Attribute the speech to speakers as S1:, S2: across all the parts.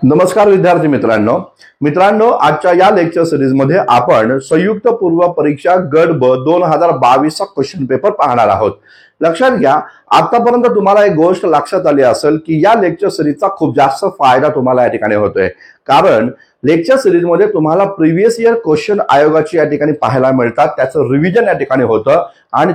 S1: नमस्कार विद्यार्थी मित्रांनो. आजच्या या लेक्चर सिरीज मध्ये आपण संयुक्त पूर्व परीक्षा गट ब 2022 चा क्वेश्चन पेपर पाहणार आहोत. लक्षात घ्या, आतापर्यंत तुम्हाला एक गोष्ट लक्षात आली असेल की या लेक्चर सिरीजचा खूप जास्त फायदा तुम्हाला या ठिकाणी होतोय, कारण लेक्चर सिरीज मध्ये तुम्हाला प्रिव्हियस इयर क्वेश्चन आयोगाची या ठिकाणी पाहायला मिळतात. त्याचं रिव्हिजन या ठिकाणी होतं आणि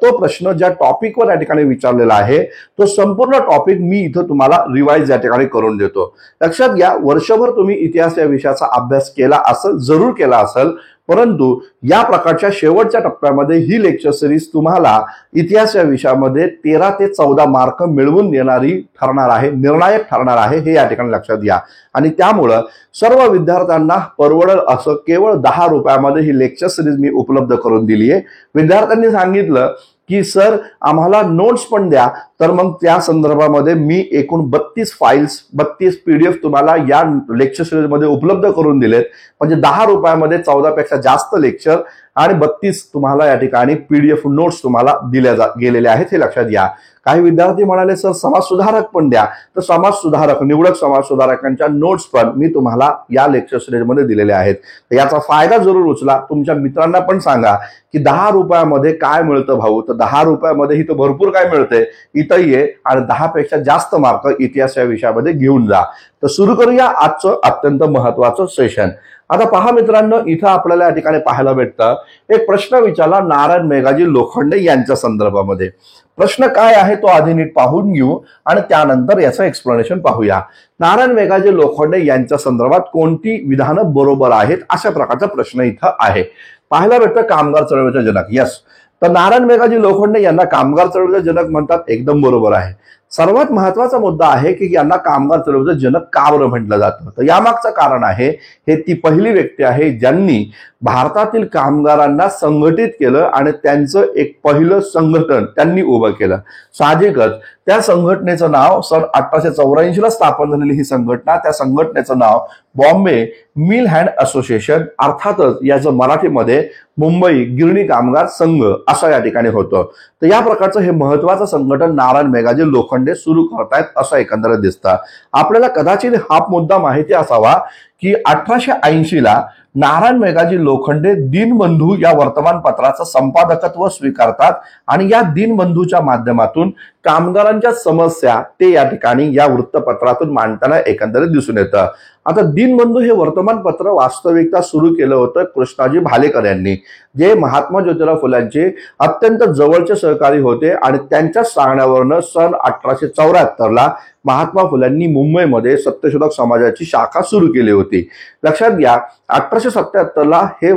S1: तो प्रश्न ज्या टॉपिकवर या ठिकाणी विचारलेला आहे तो संपूर्ण टॉपिक मी इथं तुम्हाला रिवाइज या ठिकाणी करून देतो. लक्षात घ्या, वर्षभर तुम्ही इतिहास या विषयाचा अभ्यास केला असेल, जरूर केला असेल, परंतु या प्रकारच्या शेवटच्या टप्प्यामध्ये ही लेक्चर सिरीज तुम्हाला इतिहास या विषयामध्ये 13 ते 14 मार्क मिळवून देणारी ठरणार आहे, निर्णायक ठरणार आहे, हे या ठिकाणी लक्षात घ्या. आणि त्यामुळं सर्व विद्यार्थ्यांना परवडेल असं केवळ 10 रुपयामध्ये ही लेक्चर सिरीज मी उपलब्ध करून दिली आहे. विद्यार्थ्यांनी सांगितलं की सर आम्हाला नोट्स पण द्या, तर मग त्या संदर्भामध्ये मी एकूण 32 फाइल्स 32 PDF तुम्हाला या लेक्चर सिरीज मध्ये उपलब्ध करून दिलेत. म्हणजे 10 रुपयामध्ये 14 पेक्षा जास्त लेक्चर आणि 32 तुम्हाला या ठिकाणी PDF नोट्स तुम्हाला दिल्या गेलेल्या आहेत, हे लक्षात घ्या. काही विद्यार्थी म्हणाले सर समाज सुधारक पण द्या, तर समाज सुधारक, निवडक समाज सुधारकांच्या नोट्स पण मी तुम्हाला या लेक्चर सिरीज मध्ये दिलेले आहेत. याचा फायदा जरूर उचला. तुमच्या मित्रांना पण सांगा की 10 रुपयामध्ये काय मिळतं भाऊ, तर 10 रुपयामध्ये इथं भरपूर काय मिळतंय, इथं ये आणि 10 पेक्षा जास्त मार्क इतिहास या विषयामध्ये घेऊन जा. तर सुरू करूया आजचं अत्यंत महत्वाचं सेशन. आता पहा मित्रांनो, इथं आपल्याला या ठिकाणी पाहायला भेटतं एक प्रश्न विचारला नारायण मेघाजी लोखंडे यांच्या संदर्भामध्ये. प्रश्न काय आहे तो आधी नीट पाहून घेऊ आणि त्यानंतर याचं एक्सप्लेनेशन पाहूया. नारायण मेघाजी लोखंडे यांच्या संदर्भात कोणती विधानं बरोबर आहेत, अशा प्रकारचा प्रश्न इथं आहे. पाहायला भेटतं कामगार चळवळीचे जनक. यस, तर नारायण मेघाजी लोखंडे यांना कामगार चळवळीचे जनक म्हणतात, एकदम बरोबर आहे. सर्वात महत्वाचा मुद्दा आहे की यांना कामगार चळवळीचे जनक का बरं म्हटलं जातं, तर यामागचं कारण आहे, हे ती पहिली व्यक्ती आहे ज्यांनी भारतातील कामगारांना संघटित केलं आणि त्यांचं एक पहिलं संघटन त्यांनी उभं केलं. साहजिकच त्या संघटनेचं नाव सन 1884 ला स्थापन झालेली ही संघटना, त्या संघटनेचं नाव बॉम्बे मिल हँड असोसिएशन, अर्थातच याचं मराठीमध्ये मुंबई गिरणी कामगार संघ असं या ठिकाणी होतं. तर या प्रकारचं हे महत्वाचं संघटन नारायण मेघाजी लोखंडे सुरू करतायत असं एकंदरीत दिसतं. आपल्याला कदाचित हा मुद्दा माहिती असावा की 1880 ला नारायण मेघाजी लोखंडे दीनबंधू या वर्तमानपत्राचं संपादकत्व स्वीकारतात आणि या दीनबंधूच्या माध्यमातून कामगारांच्या समस्या ते या ठिकाणी या वृत्तपत्रातून मांडताना एकंदरीत दिसून येतं. आता दीनबंधू हे वर्तमानपत्र वास्तविकता सुरू केलं होतं कृष्णाजी भालेकर यांनी, जे महात्मा ज्योतिराव फुल्यांचे अत्यंत जवळचे सहकारी होते आणि त्यांच्या सांगण्यावरनं सन 1874 ला महात्मा फुल्यांनी मुंबईमध्ये सत्यशोधक समाजाची शाखा सुरू केली होती. लक्षात घ्या, 1877 ला हे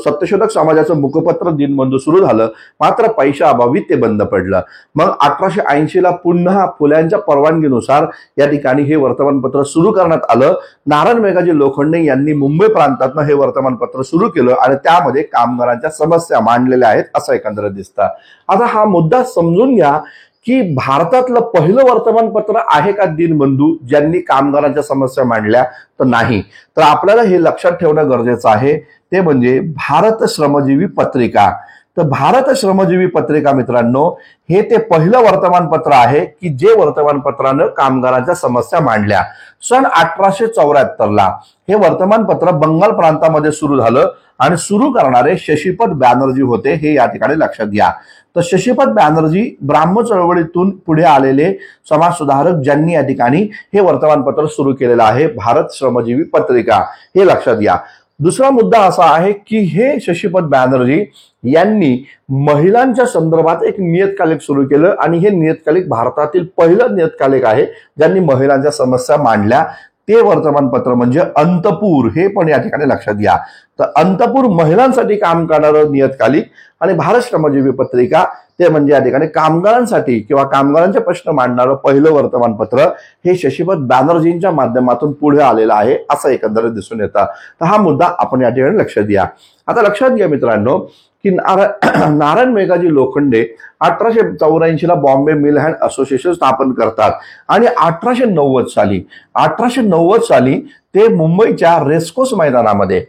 S1: सत्यशोधक समाजाचं मुखपत्र दीनबंधू सुरू झालं, मात्र पैशाअभावी ते बंद पडलं. मग 1880 ला पुन्हा फुल्यांच्या परवानगीनुसार या ठिकाणी हे वर्तमानपत्र सुरू करण्यात आलं. नारायण मेघाजी लोखंडे यांनी मुंबई प्रांतातनं हे वर्तमानपत्र सुरू केलं आणि त्यामध्ये कामगारांच्या समस्या मांडलेल्या आहेत असं एकंदरीत दिसतं. आता हा मुद्दा समजून घ्या की भारतातलं पहिलं वर्तमानपत्र आहे का दीनबंधू ज्यांनी कामगारांच्या समस्या मांडल्या, तर नाही. तर आपल्याला हे लक्षात ठेवणं गरजेचं आहे, ते म्हणजे भारत श्रमजीवी पत्रिका. तर भारत श्रमजीवी पत्रिका मित्रांनो, हे ते पहिलं वर्तमानपत्र आहे की जे वर्तमानपत्रानं कामगारांच्या समस्या मांडल्या. सन 1874 ला हे वर्तमानपत्र बंगाल प्रांतामध्ये सुरू झालं आणि सुरू करणारे शशीपत बॅनर्जी होते, हे या ठिकाणी लक्षात घ्या. तर शशीपत बॅनर्जी ब्राह्म चळवळीतून पुढे आलेले समाज सुधारक ज्यांनी या ठिकाणी हे वर्तमानपत्र सुरू केलेलं आहे, भारत श्रमजीवी पत्रिका, हे लक्षात घ्या. दुसरा मुद्दा असा आहे की हे शशीपत बॅनर्जी यांनी महिलांच्या संदर्भात एक नियतकालिक सुरू केलं आणि हे नियतकालिक भारतातील पहिलं नियतकालिक आहे ज्यांनी महिलांच्या समस्या मांडल्या. ते वर्तमानपत्र म्हणजे अंतपूर, हे पण या ठिकाणी लक्षात घ्या. तर अंतपूर महिलांसाठी काम करणारं नियतकालिक आणि भारत श्रमजीवी पत्रिका ते म्हणजे या ठिकाणी कामगारांसाठी किंवा कामगारांचे प्रश्न मांडणारं पहिलं वर्तमानपत्र हे शशीपत बॅनर्जींच्या माध्यमातून पुढे आलेलं आहे असं एकंदरीत दिसून येतं. तर हा मुद्दा आपण या ठिकाणी लक्षात घ्या. आता लक्षात घ्या मित्रांनो की नारायण मेघाजी लोखंडे 1884 ला बॉम्बे मिल हँड असोसिएशन स्थापन करतात आणि 1890 साली ते मुंबईच्या रेस्कोस मैदानामध्ये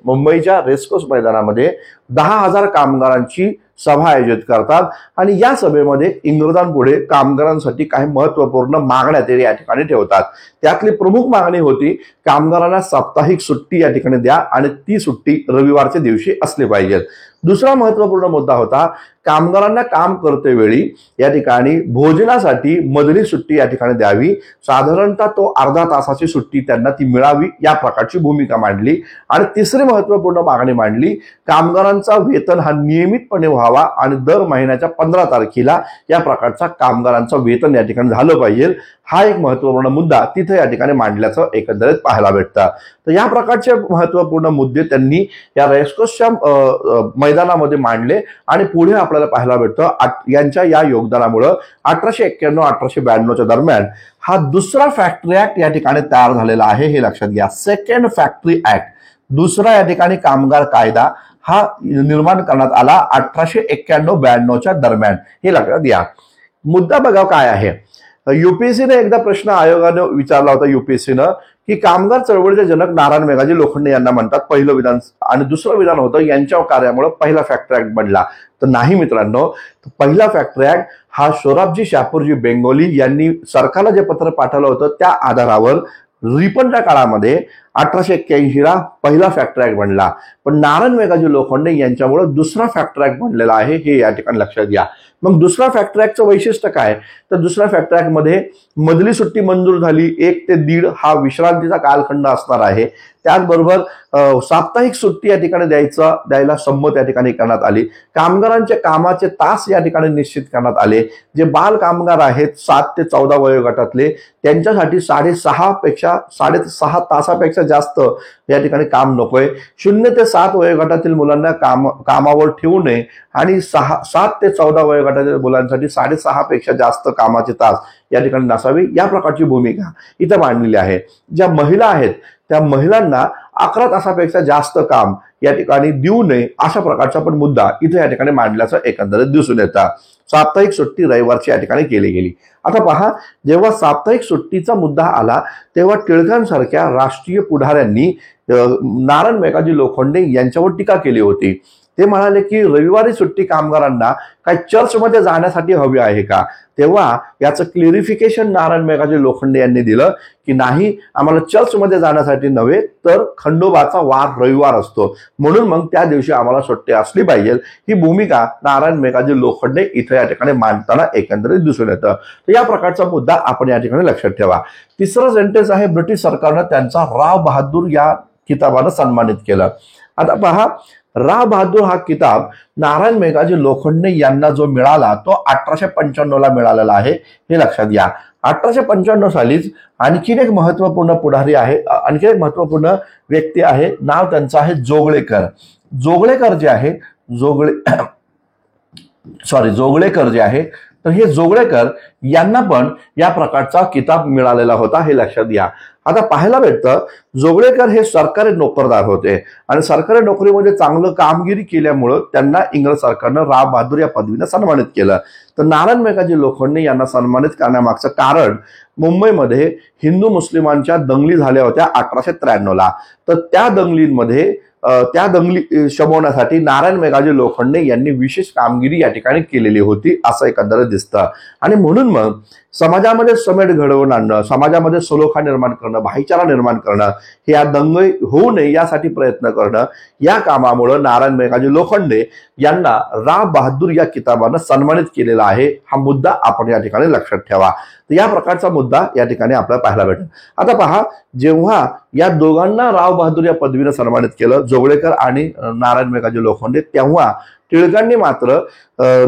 S1: 10,000 कामगारांची सभा आयोजित करतात आणि या सभेमध्ये इंग्रजांपुढे कामगारांसाठी काही महत्वपूर्ण मागण्या ते या ठिकाणी ठेवतात. त्यातली प्रमुख मागणी होती कामगारांना साप्ताहिक सुट्टी या ठिकाणी द्या आणि ती सुट्टी रविवारच्या दिवशी असली पाहिजे. दुसरा महत्वपूर्ण मुद्दा होता कामगारांना काम करते वेळी या ठिकाणी भोजनासाठी मधली सुट्टी या ठिकाणी द्यावी. साधारणतः तो अर्धा तासाची सुट्टी त्यांना ती मिळावी या प्रकारची भूमिका मांडली. आणि तिसरी महत्वपूर्ण मागणी मांडली कामगारांचा वेतन हा नियमितपणे व्हावा आणि दर महिन्याच्या 15 तारखेला या प्रकारचा कामगारांचं वेतन या ठिकाणी झालं पाहिजे. हा एक महत्वपूर्ण मुद्दा तिथे या ठिकाणी मांडल्याचं एकंदरीत पाहायला भेटतं. तर या प्रकारचे महत्वपूर्ण मुद्दे त्यांनी या रेसकोर्सच्या मैदानामध्ये मांडले आणि पुढे आपल्याला पाहायला भेटतं यांच्या या योगदानामुळे 1891-1892च्या दरम्यान हा दुसरा फॅक्टरी ऍक्ट या ठिकाणी तयार झालेला आहे. हे लक्षात घ्या. सेकंड फॅक्टरी ऍक्ट, दुसरा या ठिकाणी कामगार कायदा हा निर्माण करण्यात आला 1891-92च्या दरम्यान. हे लक्षात घ्या. मुद्दा बघा काय आहे. युपीएससीने एकदा प्रश्न आयोगाने विचारला होता युपीएससीनं की कामगार चळवळीचे जनक नारायण मेघाजी लोखंडे यांना म्हणतात. पहिलं विधान आणि दुसरं विधान होतं यांच्या कार्यामुळे पहिला फॅक्टरी ऍक्ट बनला. तर नाही मित्रांनो, पहिला फॅक्टरी ऍक्ट हा सोराबजी शापूरजी बेंगोली यांनी सरकारला जे पत्र पाठवलं होतं त्या आधारावर रिपनच्या काळामध्ये 1881ला पहिला फॅक्टरी ऍक्ट बनला. पण नारायण मेघाजी लोखंडे यांच्यामुळे दुसरा फॅक्टरी ऍक्ट बनलेला आहे. हे या ठिकाणी लक्षात घ्या. मग दुसरा फॅक्टरी ऍक्टचं वैशिष्ट्य काय, तर दुसऱ्या फॅक्टरी ऍक्ट मध्ये मधली सुट्टी मंजूर झाली, 1 ते 1.5 हा विश्रांतीचा कालखंड असणार आहे. त्याचबरोबर साप्ताहिक सुट्टी या ठिकाणी द्यायला संमत या ठिकाणी करण्यात आली. कामगारांचे कामाचे तास या ठिकाणी निश्चित करण्यात आले. जे बाल कामगार आहेत 7 ते 14 वयोगटातले त्यांच्यासाठी 6.5 तासापेक्षा जास्त या ठिकाणी काम नकोय. 0 ते 7 वयोगटातील मुलांना कामावर ठेवू नये आणि 7 ते 14 वयोगटातील मुलांसाठी 6.5 पेक्षा जास्त कामाचे तास या ठिकाणी नसावी. या प्रकारची भूमिका इथं मांडलेली आहे. ज्या महिला आहेत त्या महिलांना 11 तासापेक्षा जास्त काम या ठिकाणी देऊ नये अशा प्रकारचा पण मुद्दा इथे या ठिकाणी मांडल्याचं एकंदरीत दिसून येतं. साप्ताहिक सुट्टी रविवारची या ठिकाणी केली गेली. आता पहा, जेव्हा साप्ताहिक सुट्टीचा मुद्दा आला तेव्हा टिळकांसारख्या राष्ट्रीय पुढाऱ्यांनी नारायण मेघाजी लोखंडे यांच्यावर टीका केली होती. ते म्हणाले की रविवारी सुट्टी कामगारांना काय चर्चमध्ये जाण्यासाठी हवी आहे का. तेव्हा याचं क्लिअरिफिकेशन नारायण मेघाजी लोखंडे यांनी दिलं की नाही, आम्हाला चर्चमध्ये जाण्यासाठी नव्हे तर खंडोबाचा वार रविवार असतो म्हणून मग त्या दिवशी आम्हाला सुट्टी असली पाहिजे. ही भूमिका नारायण मेघाजी लोखंडे इथे या ठिकाणी मांडताना एकंदरीत दिसून येतं. तर या प्रकारचा मुद्दा आपण या ठिकाणी लक्षात ठेवा. तिसरं सेंटेन्स आहे ब्रिटिश सरकारनं त्यांचा राव बहादूर या किताबानं सन्मानित केलं. आता पहा, राव बहादूर हा किताब नारायण मेघाजी लोखंडे यांना जो मिळाला तो 1895ला मिळालेला आहे. हे लक्षात घ्या. 1895 सालीच आणखीन एक महत्वपूर्ण पुढारी आहे, आणखी एक महत्वपूर्ण व्यक्ती आहे. नाव त्यांचं आहे जोगळेकर. जोगळेकर जे आहे जोगळेकर जे आहे तर हे जोगळेकर यांना पण या प्रकारचा किताब मिळालेला होता. हे लक्षात घ्या. आता पाहायला भेटतं जोगळेकर हे सरकारी नोकरदार होते आणि सरकारी नोकरीमध्ये चांगलं कामगिरी केल्यामुळं त्यांना इंग्रज सरकारनं राव बहादूर या पदवीनं सन्मानित केलं. तर नारायण मेघाजी लोखंडे यांना सन्मानित करण्यामागचं कारण मुंबईमध्ये हिंदू मुस्लिमांच्या दंगली झाल्या होत्या 1893ला. तर त्या दंगली शमवण्यासाठी नारायण मेघाजी लोखंडे यांनी विशेष कामगिरी या ठिकाणी केलेली होती असं एकंदरीत दिसतं. आणि म्हणून मग समाजामध्ये समेट घडवून आणणं, समाजामध्ये सलोखा निर्माण करणं, भाईचारा निर्माण करणं, हे या दंगली होऊ नये यासाठी प्रयत्न करणं, या कामामुळं नारायण मेघाजी लोखंडे यांना राव बहादूर या किताबानं सन्मानित केलेला आहे. हा मुद्दा आपण या ठिकाणी लक्षात ठेवा. तर या प्रकारचा मुद्दा या ठिकाणी आपल्याला पाहायला भेटेल. आता पहा, जेव्हा या दोघांना राव बहादूर या पदवीनं सन्मानित केलं जोगळेकर आणि नारायण मेघाजी लोखंडे, तेव्हा टिळकांनी मात्र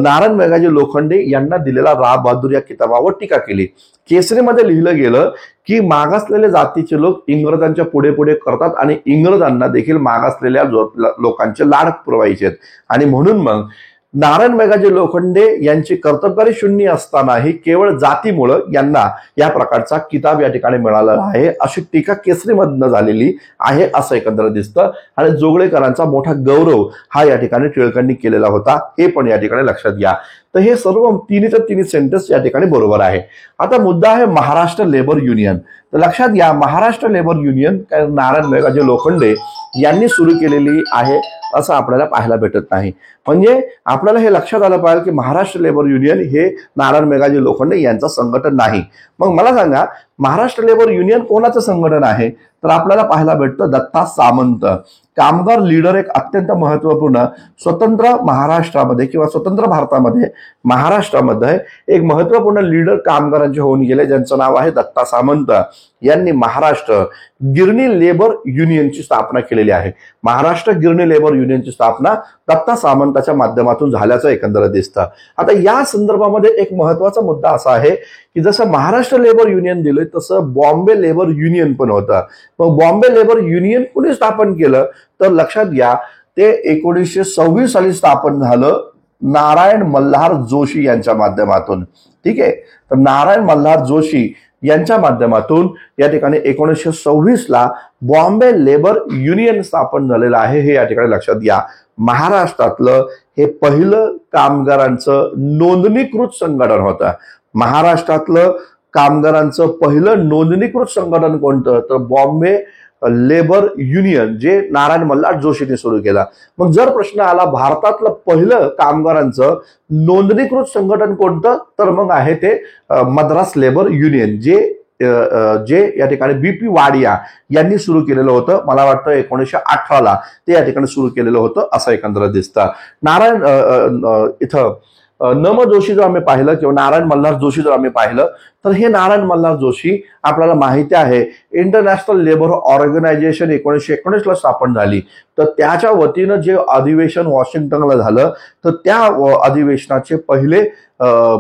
S1: नारायण मेघाजी लोखंडे यांना दिलेला राव बहादूर या किताबावर टीका केली. केसरीमध्ये लिहिलं गेलं की मागासलेल्या जातीचे लोक इंग्रजांच्या पुढे पुढे करतात आणि इंग्रजांना देखील मागासलेल्या लोकांचे लाड पुरवायचे आणि म्हणून मग नारायण मेघाजी लोखंडे यांची कर्तबगारी शून्य असतानाही केवळ जातीमुळे यांना या प्रकारचा किताब या ठिकाणी मिळालेला आहे अशी टीका केसरीमधनं झालेली आहे असं एकंदर दिसतं. आणि जोगळेकरांचा मोठा गौरव हा या ठिकाणी टिळकांनी केलेला होता हे पण या ठिकाणी लक्षात घ्या. तर हे सर्व तिन्ही सेंटेन्स या ठिकाणी बरोबर आहे. आता मुद्दा आहे महाराष्ट्र लेबर युनियन. तर लक्षात घ्या, महाराष्ट्र लेबर युनियन काय नारायण मेघाजी लोखंडे यांनी सुरू केलेली आहे असं आपल्याला पाहायला भेटत नाही. म्हणजे आपल्याला हे लक्षात आलं पाहिजे की महाराष्ट्र लेबर युनियन हे नारायण मेघाजी लोखंडे यांचं संघटन नाही. मग मला सांगा, महाराष्ट्र लेबर युनियन कोणाचं संघटन आहे? तर आपल्याला पाहायला भेटतं दत्ता सामंत. कामगार लीडर एक अत्यंत महत्वपूर्ण स्वतंत्र महाराष्ट्रामध्ये किंवा स्वतंत्र भारतामध्ये महाराष्ट्रामध्ये एक महत्वपूर्ण लीडर कामगारांचे होऊन गेले, ज्यांचं नाव आहे दत्ता सामंत. यांनी महाराष्ट्र गिरणी लेबर युनियनची स्थापना केलेली आहे. महाराष्ट्र गिरणी लेबर युनियनची स्थापना दत्ता सामंताच्या माध्यमातून झाल्याचं एकंदर दिसतं. आता या संदर्भामध्ये एक महत्वाचा मुद्दा असा आहे की जसं महाराष्ट्र लेबर युनियन दिलंय तसं बॉम्बे लेबर युनियन पण होतं. मग बॉम्बे लेबर युनियन कुणी स्थापन केलं? तर लक्षात घ्या, ते 1926 साली स्थापन झालं नारायण मल्हार जोशी यांच्या माध्यमातून. ठीक आहे, तर नारायण मल्हार जोशी यांच्या माध्यमातून या ठिकाणी 1926 ला बॉम्बे लेबर युनियन स्थापन झालेलं आहे. हे या ठिकाणी लक्षात घ्या. महाराष्ट्रातलं हे पहिलं कामगारांचं नोंदणीकृत संघटन होतं. महाराष्ट्रातलं कामगारांचं पहिलं नोंदणीकृत संघटन कोणतं? तर बॉम्बे लेबर युनियन, जे नारायण मल्हार जोशीने सुरू केला. मग जर प्रश्न आला भारतातलं पहिलं कामगारांचं नोंदणीकृत संघटन कोणतं? तर मग आहे ते मद्रास लेबर युनियन, जे या ठिकाणी बीपी वाडिया यांनी सुरू केलेलं होतं. मला वाटतं 1918 ला ते या ठिकाणी सुरू केलेलं होतं असं एकंदर दिसतं. नारायण इथं नम जोशी जर आम्ही पाहिलं किंवा नारायण मल्हार जोशी जर आम्ही पाहिलं तर हे नारायण मल्हार जोशी आपल्याला माहिती आहे इंटरनॅशनल लेबर ऑर्गनायझेशन 1919 ला स्थापन झाली. तर त्याच्या वतीनं जे अधिवेशन वॉशिंग्टनला झालं तर त्या अधिवेशनाचे पहिले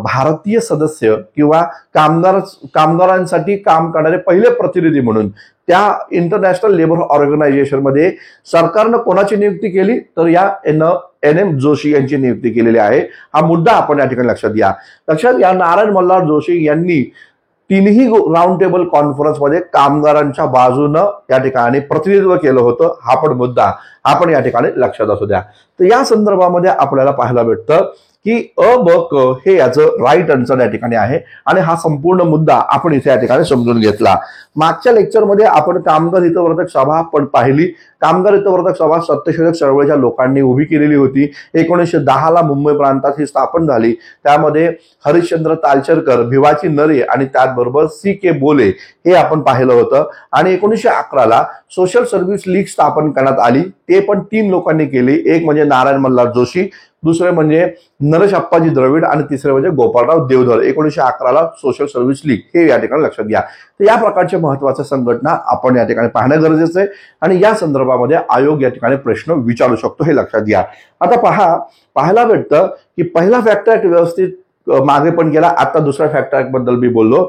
S1: भारतीय सदस्य किंवा कामगारांसाठी काम करणारे पहिले प्रतिनिधी म्हणून त्या इंटरनॅशनल लेबर ऑर्गनायझेशन मध्ये सरकारनं कोणाची नियुक्ती केली? तर या NM जोशी यांची नियुक्ती केलेली आहे. हा मुद्दा आपण या ठिकाणी लक्षात घ्या. नारायण मल्हार जोशी यांनी तिन्ही राऊंड टेबल कॉन्फरन्समध्ये कामगारांच्या बाजूनं या ठिकाणी प्रतिनिधित्व केलं होतं. हा पण मुद्दा आपण या ठिकाणी लक्षात असू द्या. तर या संदर्भामध्ये आपल्याला पाहायला भेटतं की अ ब क हे याचं राईट आन्सर या ठिकाणी आहे आणि हा संपूर्ण मुद्दा आपण इथे या ठिकाणी समजून घेतला. मागच्या लेक्चरमध्ये आपण कामगार हितवर्धक सभा पण पाहिली. कामगार हितवर्धक सभा सत्यशोधक चळवळीच्या लोकांनी उभी केलेली होती. 1910 ला मुंबई प्रांतात ही स्थापन झाली. त्यामध्ये हरिश्चंद्र तालचरकर, भिवाची नरे आणि त्याचबरोबर CK बोले हे आपण पाहिलं होतं. आणि 1911 ला सोशल सर्व्हिस लीग स्थापन करण्यात आली. ते पण 3 लोकांनी केली. एक म्हणजे नारायण मल्हार जोशी, दुसरे म्हणजे नरेश अप्पाजी द्रविड आणि तिसरे म्हणजे गोपाळराव देवधर. 1911 ला सोशल सर्व्हिस लीग हे या ठिकाणी लक्षात घ्या. तर या प्रकारच्या महत्वाच्या संघटना आपण या ठिकाणी पाहणं गरजेचं आहे आणि या संदर्भामध्ये आयोग या ठिकाणी प्रश्न विचारू शकतो हे लक्षात घ्या. आता पाहायला भेटतं की पहिला फॅक्टर ऍक्ट व्यवस्थित मागे पण गेला. आता दुसऱ्या फॅक्टर ऍक्ट बद्दल मी बोललो.